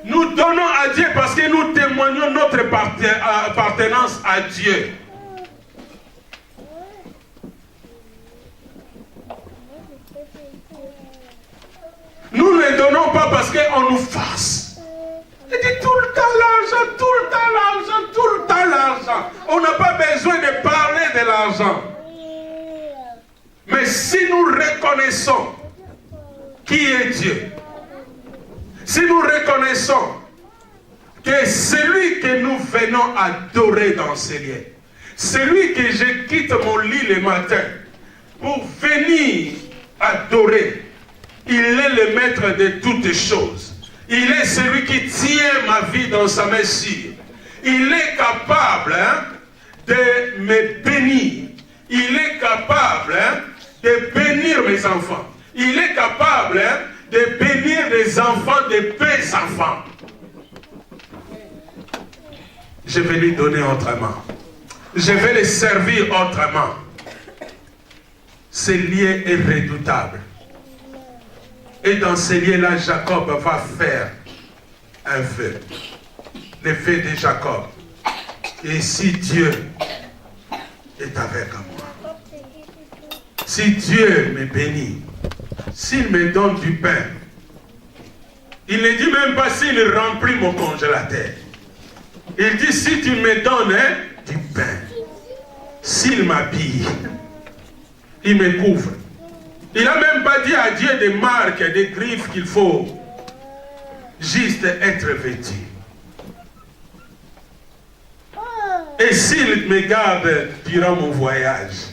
Nous donnons à Dieu parce que nous témoignons notre appartenance à Dieu. Nous ne donnons pas parce qu'on nous force. Il dit tout le temps l'argent, tout le temps l'argent, tout le temps l'argent. On n'a pas besoin de parler de l'argent. Mais si nous reconnaissons qui est Dieu, si nous reconnaissons que celui que nous venons adorer dans ces lieux, celui que je quitte mon lit le matin pour venir adorer, il est le maître de toutes choses. Il est celui qui tient ma vie dans sa mesure. Il est capable de me bénir. Il est capable de bénir mes enfants. Il est capable de bénir les enfants de mes enfants. Je vais lui donner autrement. Je vais le servir autrement. Ce lieu est redoutable. Et dans ces lieux-là, Jacob va faire un vœu. Le vœu de Jacob. Et si Dieu est avec moi, si Dieu me bénit, s'il me donne du pain, Il ne dit même pas s'il remplit mon congélateur. Il dit si tu me donnes du pain, s'il m'habille, il me couvre. Il n'a même pas dit à Dieu des marques, des griffes qu'il faut juste être vêtu. Et s'il me garde durant mon voyage,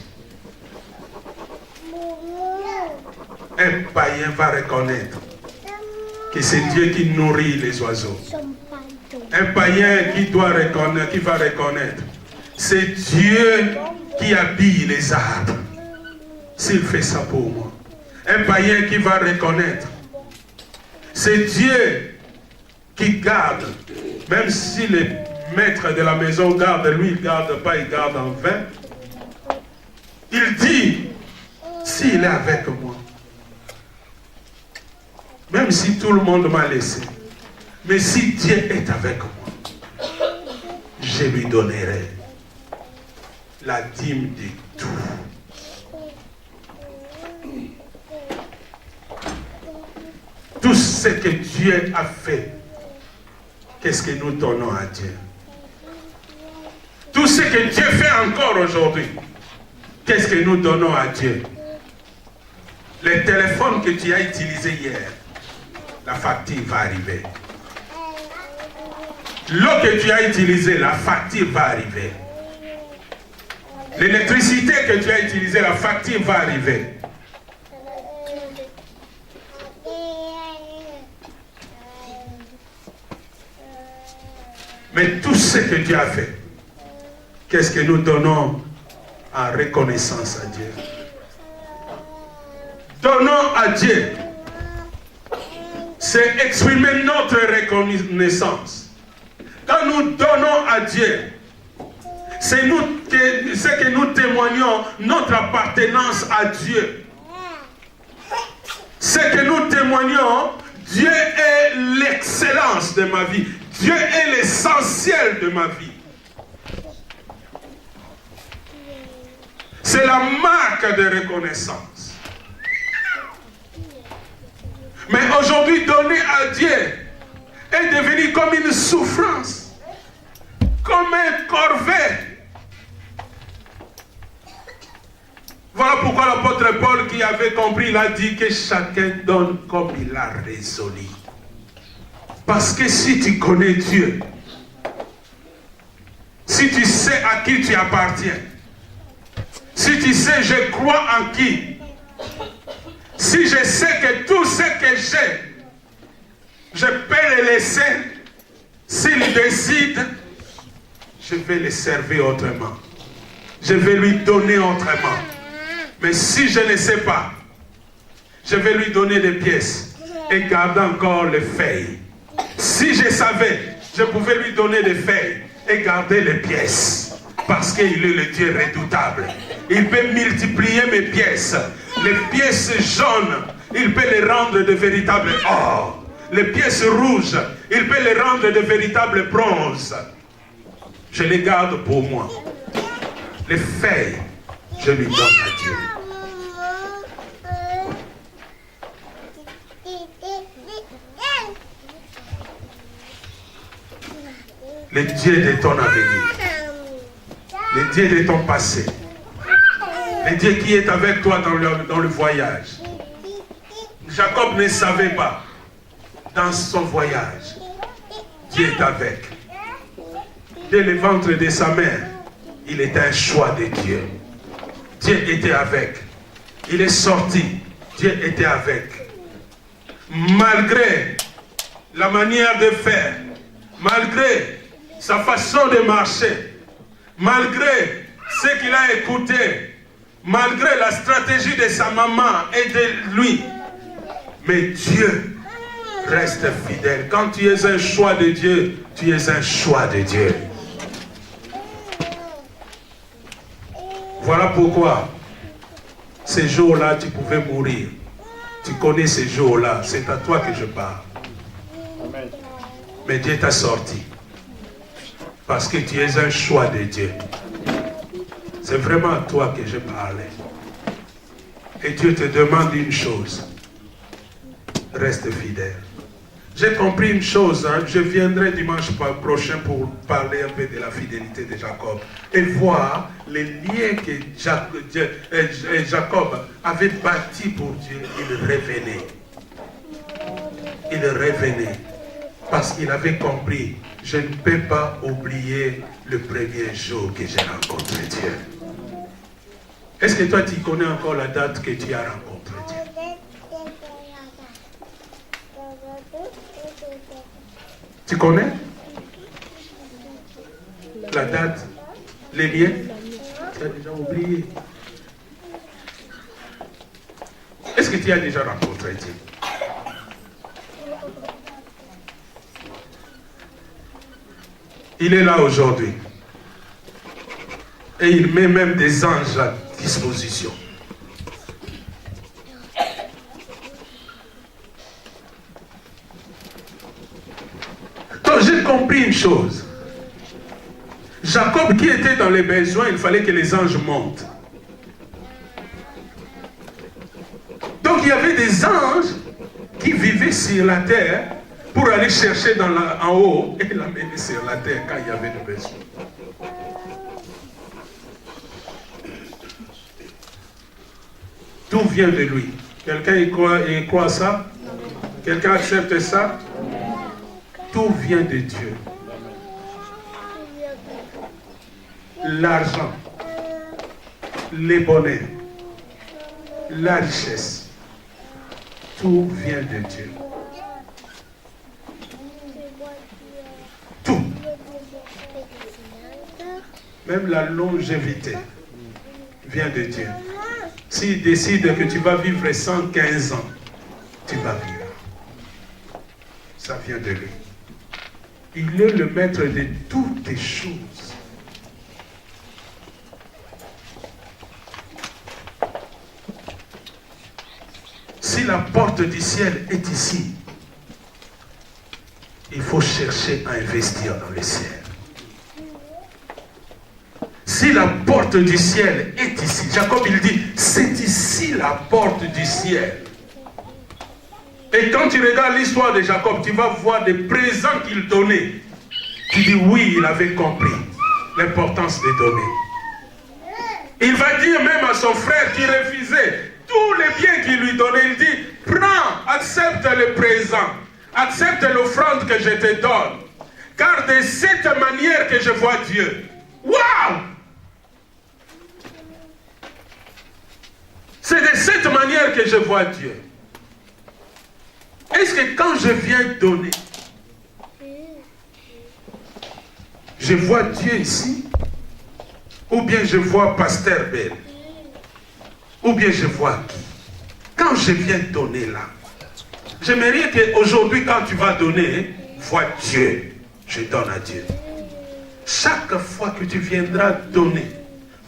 un païen va reconnaître que c'est Dieu qui nourrit les oiseaux. Un païen qui va reconnaître, c'est Dieu qui habille les arbres. S'il fait ça pour moi. Un païen qui va reconnaître, c'est Dieu qui garde, même si le maître de la maison garde, lui il ne garde pas, il garde en vain. Il dit, s'il est avec moi, même si tout le monde m'a laissé, mais si Dieu est avec moi, je lui donnerai la dîme de tout. Tout ce que Dieu a fait, qu'est-ce que nous donnons à Dieu? Tout ce que Dieu fait encore aujourd'hui, qu'est-ce que nous donnons à Dieu? Le téléphone que tu as utilisé hier, la facture va arriver. L'eau que tu as utilisée, la facture va arriver. L'électricité que tu as utilisée, la facture va arriver. Mais tout ce que Dieu a fait, qu'est-ce que nous donnons en reconnaissance à Dieu? Donnons à Dieu, c'est exprimer notre reconnaissance. Quand nous donnons à Dieu, c'est que nous témoignons notre appartenance à Dieu. C'est que nous témoignons, Dieu est l'excellence de ma vie. Dieu est l'essentiel de ma vie. C'est la marque de reconnaissance. Mais aujourd'hui, donner à Dieu est devenu comme une souffrance, comme un corvée. Voilà pourquoi l'apôtre Paul, qui avait compris, il a dit que chacun donne comme il a résolu. Parce que si tu connais Dieu, si tu sais à qui tu appartiens, si tu sais je crois en qui, si je sais que tout ce que j'ai, je peux le laisser, s'il décide, je vais le servir autrement. Je vais lui donner autrement. Mais si je ne sais pas, je vais lui donner des pièces et garder encore les feuilles. Si je savais, je pouvais lui donner des feuilles et garder les pièces. Parce qu'il est le Dieu redoutable. Il peut multiplier mes pièces. Les pièces jaunes, il peut les rendre de véritables or. Les pièces rouges, il peut les rendre de véritables bronzes. Je les garde pour moi. Les feuilles, je lui donne à Dieu. Le Dieu de ton avenir, le Dieu de ton passé, le Dieu qui est avec toi dans le voyage. Jacob ne savait pas, dans son voyage, Dieu est avec. Dès le ventre de sa mère, il était un choix de Dieu. Dieu était avec. Il est sorti, Dieu était avec. Malgré la manière de faire, malgré sa façon de marcher, malgré ce qu'il a écouté, malgré la stratégie de sa maman et de lui, mais Dieu reste fidèle. Quand tu es un choix de Dieu, tu es un choix de Dieu. Voilà pourquoi ces jours-là, tu pouvais mourir. Tu connais ces jours-là, c'est à toi que je parle.
Amen.
Mais Dieu t'a sorti. Parce que tu es un choix de Dieu. C'est vraiment à toi que je parlais. Et Dieu te demande une chose. Reste fidèle. J'ai compris une chose, hein. Je viendrai dimanche prochain pour parler un peu de la fidélité de Jacob et voir les liens que Jacob avait bâtis pour Dieu. Il revenait. Il revenait parce qu'il avait compris, je ne peux pas oublier le premier jour que j'ai rencontré Dieu. Est-ce que toi tu connais encore la date que tu as rencontré Dieu? Tu connais la date, les liens? Tu as déjà oublié. Est-ce que tu as déjà rencontré Dieu? Il est là aujourd'hui. Et il met même des anges à disposition. Donc j'ai compris une chose. Jacob qui était dans les besoins, il fallait que les anges montent. Donc il y avait des anges qui vivaient sur la terre pour aller chercher en haut et l'amener sur la terre quand il y avait des besoins. Tout vient de lui. Quelqu'un y croit ça? Quelqu'un accepte ça? Tout vient de Dieu. L'argent, les bonheurs, la richesse, tout vient de Dieu. Tout. Même la longévité vient de Dieu. S'il décide que tu vas vivre 115 ans, tu vas vivre. Ça vient de lui. Il est le maître de toutes les choses. Si la porte du ciel est ici, il faut chercher à investir dans le ciel. Si la porte du ciel est ici, Jacob il dit, c'est ici la porte du ciel. Et quand tu regardes l'histoire de Jacob, tu vas voir des présents qu'il donnait. Tu dis oui, il avait compris l'importance de donner. Il va dire même à son frère qui refusait tous les biens qu'il lui donnait, il dit, prends, accepte le présent, accepte l'offrande que je te donne. Car de cette manière que je vois Dieu. Waouh! C'est de cette manière que je vois Dieu. Est-ce que quand je viens donner, je vois Dieu ici? Ou bien je vois Pasteur Bell? Ou bien je vois qui? Quand je viens donner là, j'aimerais qu'aujourd'hui quand tu vas donner, vois Dieu. Je donne à Dieu. Chaque fois que tu viendras donner,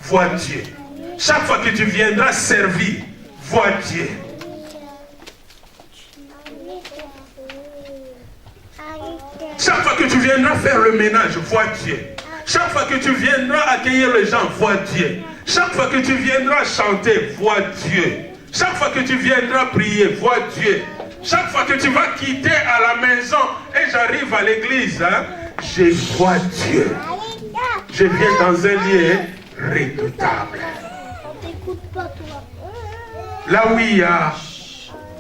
vois Dieu. Chaque fois que tu viendras servir, vois Dieu. Chaque fois que tu viendras faire le ménage, vois Dieu. Chaque fois que tu viendras accueillir les gens, vois Dieu. Chaque fois que tu viendras chanter, vois Dieu. Chaque fois que tu viendras prier, vois Dieu. Chaque fois que tu vas quitter à la maison et j'arrive à l'église, hein, je vois Dieu. Je viens dans un lieu redoutable. Là où il y a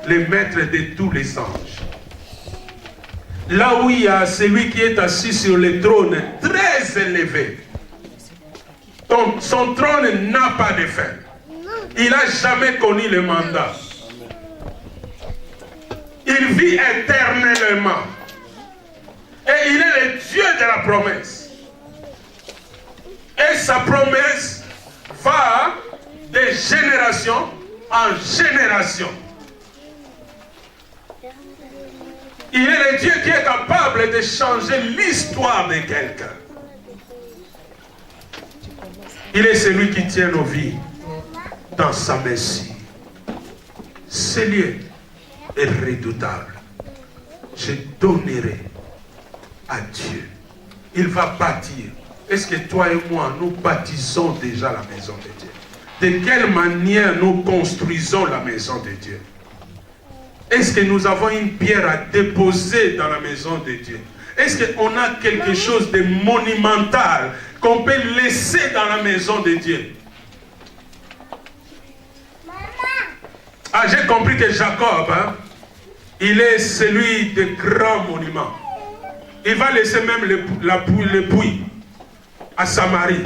les maîtres de tous les anges. Là où il y a celui qui est assis sur le trône très élevé. Son trône n'a pas de fin. Il n'a jamais connu le mandat. Il vit éternellement. Et il est le Dieu de la promesse. Et sa promesse va de génération en génération. Il est le Dieu qui est capable de changer l'histoire de quelqu'un. Il est celui qui tient nos vies dans sa merci. Ce lieu est redoutable. Je donnerai à Dieu. Il va bâtir. Est-ce que toi et moi, nous bâtissons déjà la maison de Dieu? De quelle manière nous construisons la maison de Dieu? Est-ce que nous avons une pierre à déposer dans la maison de Dieu? Est-ce qu'on a quelque chose de monumental qu'on peut laisser dans la maison de Dieu? Ah, j'ai compris que Jacob, hein, il est celui de grands monuments. Il va laisser même le puits à Samarie,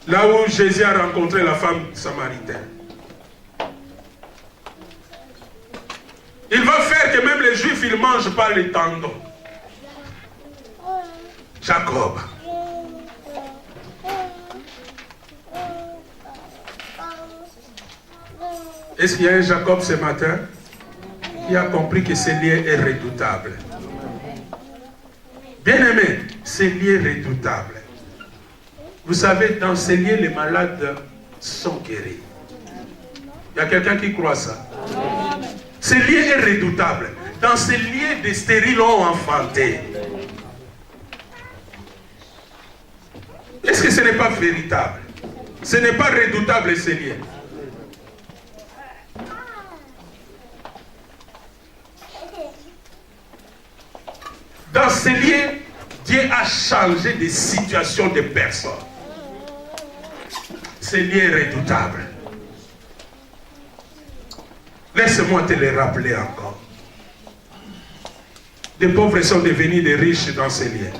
là où Jésus a rencontré la femme samaritaine. Il va faire que même les Juifs, ils ne mangent pas les tendons. Jacob. Est-ce qu'il y a un Jacob ce matin qui a compris que ce lien est redoutable? Bien-aimé, ce lien est redoutable. Vous savez, dans ces liens, les malades sont guéris. Il y a quelqu'un qui croit ça? Ce lien est redoutable. Dans ces liens, des stériles ont enfanté. Est-ce que ce n'est pas véritable? Ce n'est pas redoutable, ces liens. Dans ces liens, Dieu a changé des situations de personnes. Ce lien est redoutable. Laisse-moi te le rappeler encore. Des pauvres sont devenus des riches dans ces liens.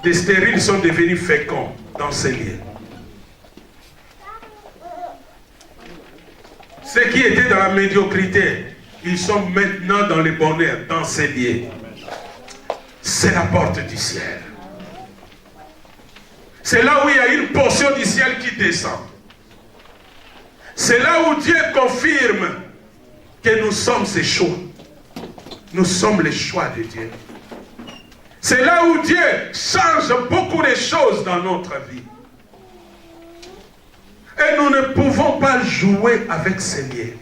Des stériles sont devenus féconds dans ces liens. Ceux qui étaient dans la médiocrité, ils sont maintenant dans le bonheur, dans ces liens. C'est la porte du ciel. C'est là où il y a une portion du ciel qui descend. C'est là où Dieu confirme que nous sommes ses choix. Nous sommes les choix de Dieu. C'est là où Dieu change beaucoup de choses dans notre vie. Et nous ne pouvons pas jouer avec ces liens.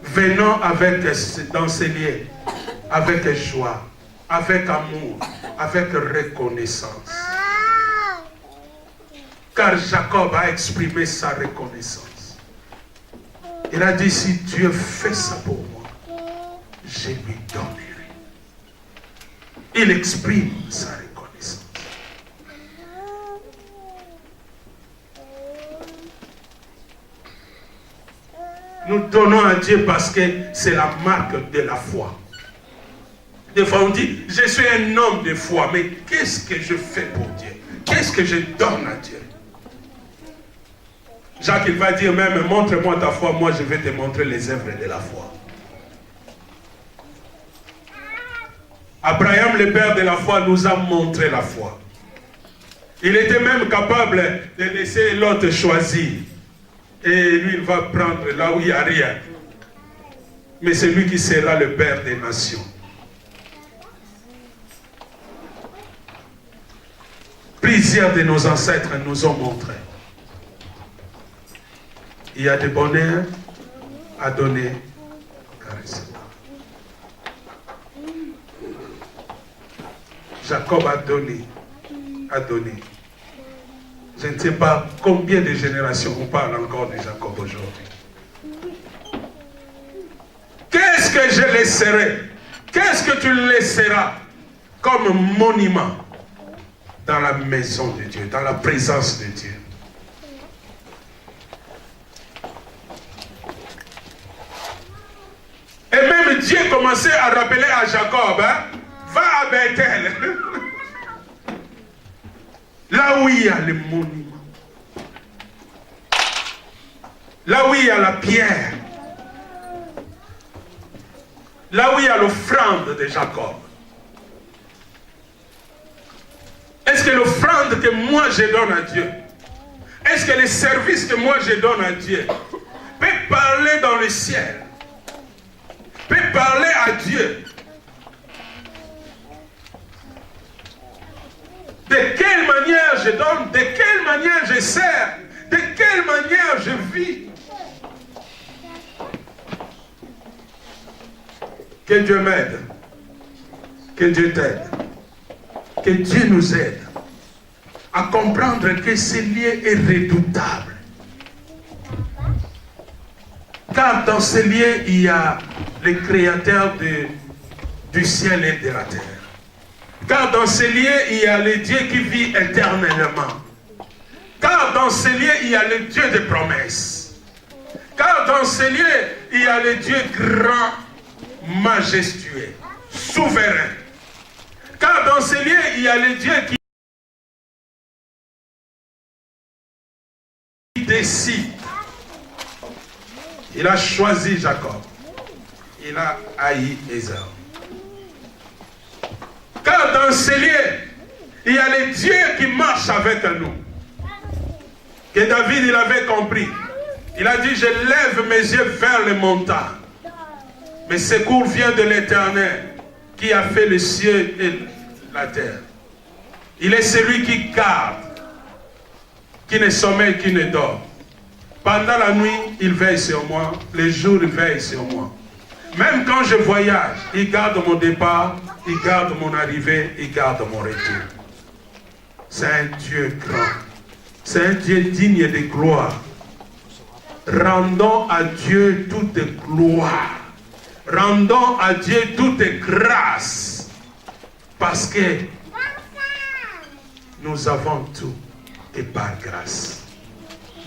Venons dans ces liens, avec joie, avec amour, avec reconnaissance. Car Jacob a exprimé sa reconnaissance. Il a dit, si Dieu fait ça pour moi, je lui donnerai. Il exprime sa reconnaissance. Nous donnons à Dieu parce que c'est la marque de la foi. Des fois on dit, je suis un homme de foi, mais qu'est-ce que je fais pour Dieu? Qu'est-ce que je donne à Dieu? Jacques, il va dire même, montre-moi ta foi, moi je vais te montrer les œuvres de la foi. Abraham, le père de la foi, nous a montré la foi. Il était même capable de laisser l'autre choisir. Et lui, il va prendre là où il n'y a rien. Mais c'est lui qui sera le père des nations. Plusieurs de nos ancêtres nous ont montré. Il y a des bonheurs à donner à recevoir. Jacob a donné, a donné. Je ne sais pas combien de générations on parle encore de Jacob aujourd'hui. Qu'est-ce que je laisserai? Qu'est-ce que tu laisseras comme monument dans la maison de Dieu, dans la présence de Dieu? Et même Dieu commençait à rappeler à Jacob, hein, va à Bethel. Là où il y a le monument. Là où il y a la pierre. Là où il y a l'offrande de Jacob. Est-ce que l'offrande que moi je donne à Dieu, est-ce que les services que moi je donne à Dieu peut parler dans le ciel, peut parler à Dieu? De quelle manière je donne, de quelle manière je sers, de quelle manière je vis. Que Dieu m'aide, que Dieu t'aide, que Dieu nous aide à comprendre que ce lieu est redoutable. Car dans ce lieu, il y a le Créateur du ciel et de la terre. Car dans ce lieu, il y a le Dieu qui vit éternellement. Car dans ce lieu, il y a le Dieu des promesses. Car dans ce lieu, il y a le Dieu grand, majestueux, souverain. Car dans ce lieu, il y a le Dieu qui décide. Il a choisi Jacob. Il a haï Ésaü. Car dans ce lieu, il y a le Dieu qui marche avec nous. Que David, il avait compris. Il a dit, je lève mes yeux vers les montagnes. Mes secours viennent de l'Éternel, qui a fait le ciel et la terre. Il est celui qui garde, qui ne sommeille, qui ne dort. Pendant la nuit, il veille sur moi. Le jour, il veille sur moi. Même quand je voyage, il garde mon départ, il garde mon arrivée, il garde mon retour. C'est un Dieu grand. C'est un Dieu digne de gloire. Rendons à Dieu toute gloire. Rendons à Dieu toute grâce. Parce que nous avons tout et par grâce.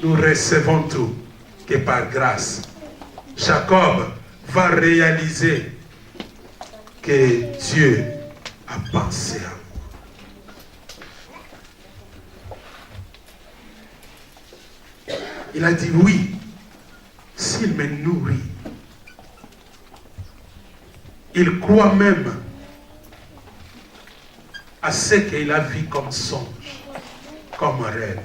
Nous recevons tout que par grâce. Jacob va réaliser que Dieu a pensé à moi. Il a dit oui, s'il me nourrit, il croit même à ce qu'il a vu comme songe, comme rêve.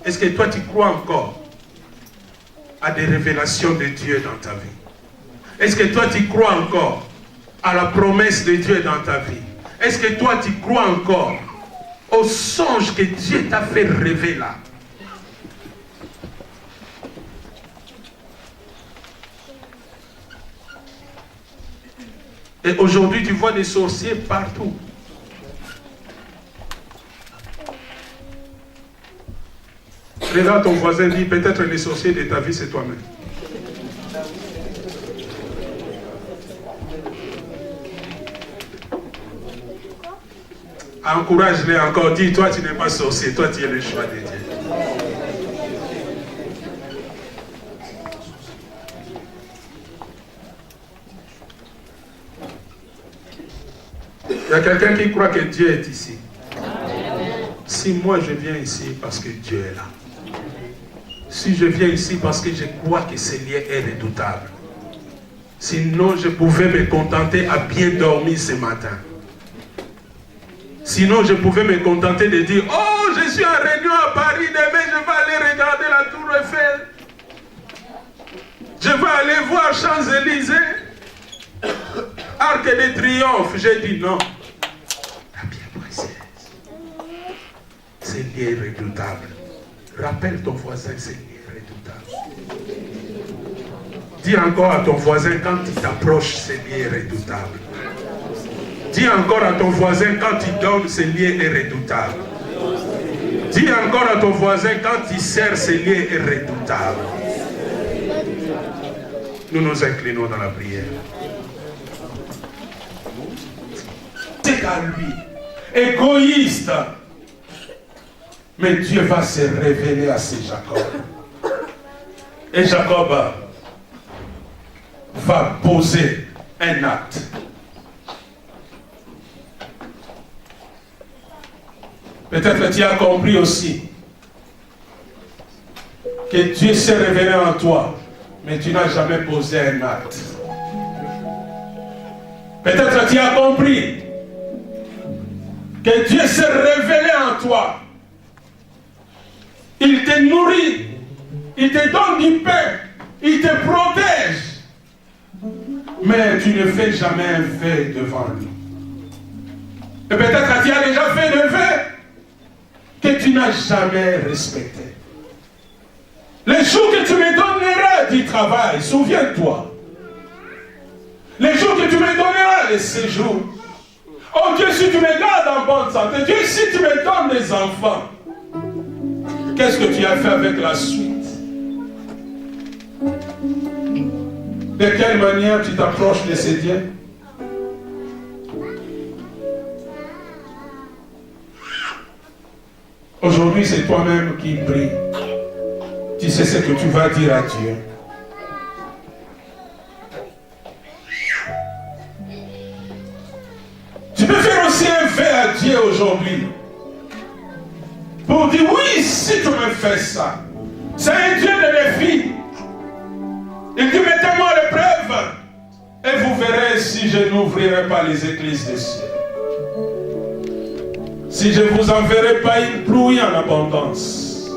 Est-ce que toi tu crois encore à des révélations de Dieu dans ta vie? Est-ce que toi tu crois encore à la promesse de Dieu dans ta vie? Est-ce que toi tu crois encore au songe que Dieu t'a fait rêver là? Et aujourd'hui tu vois des sorciers partout. Regarde ton voisin, dit peut-être les sorciers de ta vie, c'est toi-même. Encourage-les encore, dis, toi tu n'es pas sorcier, toi tu es le choix de Dieu. Il y a quelqu'un qui croit que Dieu est ici. Si moi je viens ici parce que Dieu est là. Si je viens ici parce que je crois que ce lieu est redoutable. Sinon, je pouvais me contenter à bien dormir ce matin. Sinon, je pouvais me contenter de dire, oh, je suis en réunion à Paris, demain je vais aller regarder la Tour Eiffel. Je vais aller voir Champs-Élysées. Arc de Triomphe. J'ai dit non. La bien précieuse. Ce lieu est redoutable. Rappelle ton voisin, c'est redoutable. Dis encore à ton voisin, quand il t'approche, c'est lié redoutable. Dis encore à ton voisin, quand il donne, c'est lié redoutable. Dis encore à ton voisin, quand il sert, c'est lié redoutable. Nous nous inclinons dans la prière. C'est qu'à lui, égoïste. Mais Dieu va se révéler à ce Jacob. Et Jacob va poser un acte. Peut-être que tu as compris aussi que Dieu s'est révélé en toi, mais tu n'as jamais posé un acte. Peut-être que tu as compris que Dieu s'est révélé en toi. Il te nourrit, il te donne du pain, il te protège. Mais tu ne fais jamais un vœu devant lui. Et peut-être que tu as déjà fait le vœu que tu n'as jamais respecté. Les jours que tu me donneras du travail, souviens-toi. Les jours que tu me donneras le séjour, Oh Dieu, si tu me gardes en bonne santé, Dieu, si tu me donnes des enfants, qu'est-ce que tu as fait avec la suite? De quelle manière tu t'approches de ces dieux? Aujourd'hui, c'est toi-même qui prie. Tu sais ce que tu vas dire à Dieu. Tu peux faire aussi un vœu à Dieu aujourd'hui. Pour dire, oui, si tu me fais ça. C'est un Dieu de défi. Il dit, mettez-moi à l'épreuve. Et vous verrez si je n'ouvrirai pas les églises des cieux. Si je ne vous enverrai pas une pluie en abondance.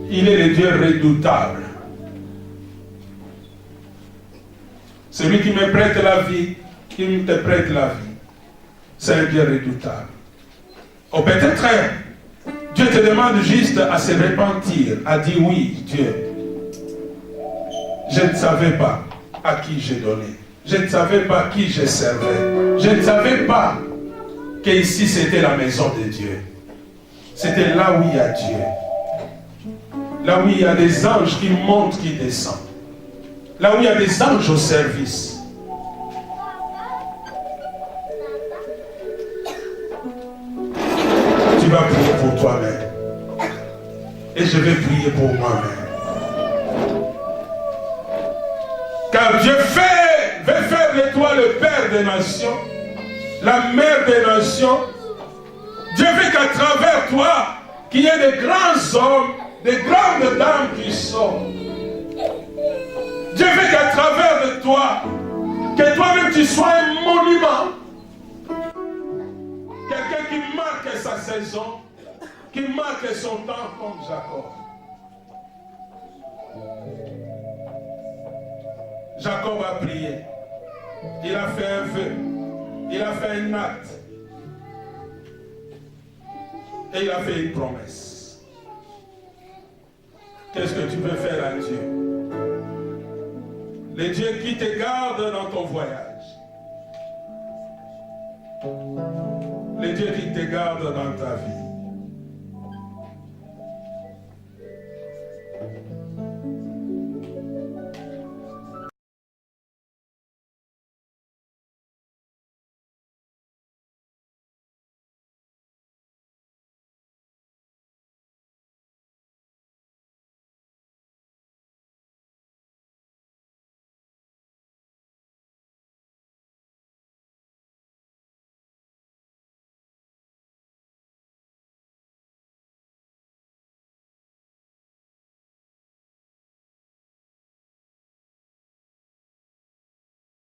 Il est le Dieu redoutable. Celui qui me prête la vie, qui te prête la vie, c'est un Dieu redoutable. Ou peut-être, Dieu te demande juste à se repentir, à dire oui, Dieu. Je ne savais pas à qui j'ai donné. Je ne savais pas qui je servais. Je ne savais pas qu'ici c'était la maison de Dieu. C'était là où il y a Dieu. Là où il y a des anges qui montent, qui descendent. Là où il y a des anges au service. Tu vas prier pour toi-même. Et je vais prier pour moi-même. Car Dieu veut faire de toi le Père des nations, la Mère des nations. Dieu veut qu'à travers toi, qu'il y ait de grands hommes, de grandes dames qui sortent. Dieu veut qu'à travers de toi, que toi-même tu sois un monument. Quelqu'un qui marque sa saison, qui marque son temps comme Jacob. Jacob a prié. Il a fait un vœu. Il a fait un acte. Et il a fait une promesse. Qu'est-ce que tu veux faire à Dieu? Le Dieu qui te garde dans ton voyage. Le Dieu qui te garde dans ta vie.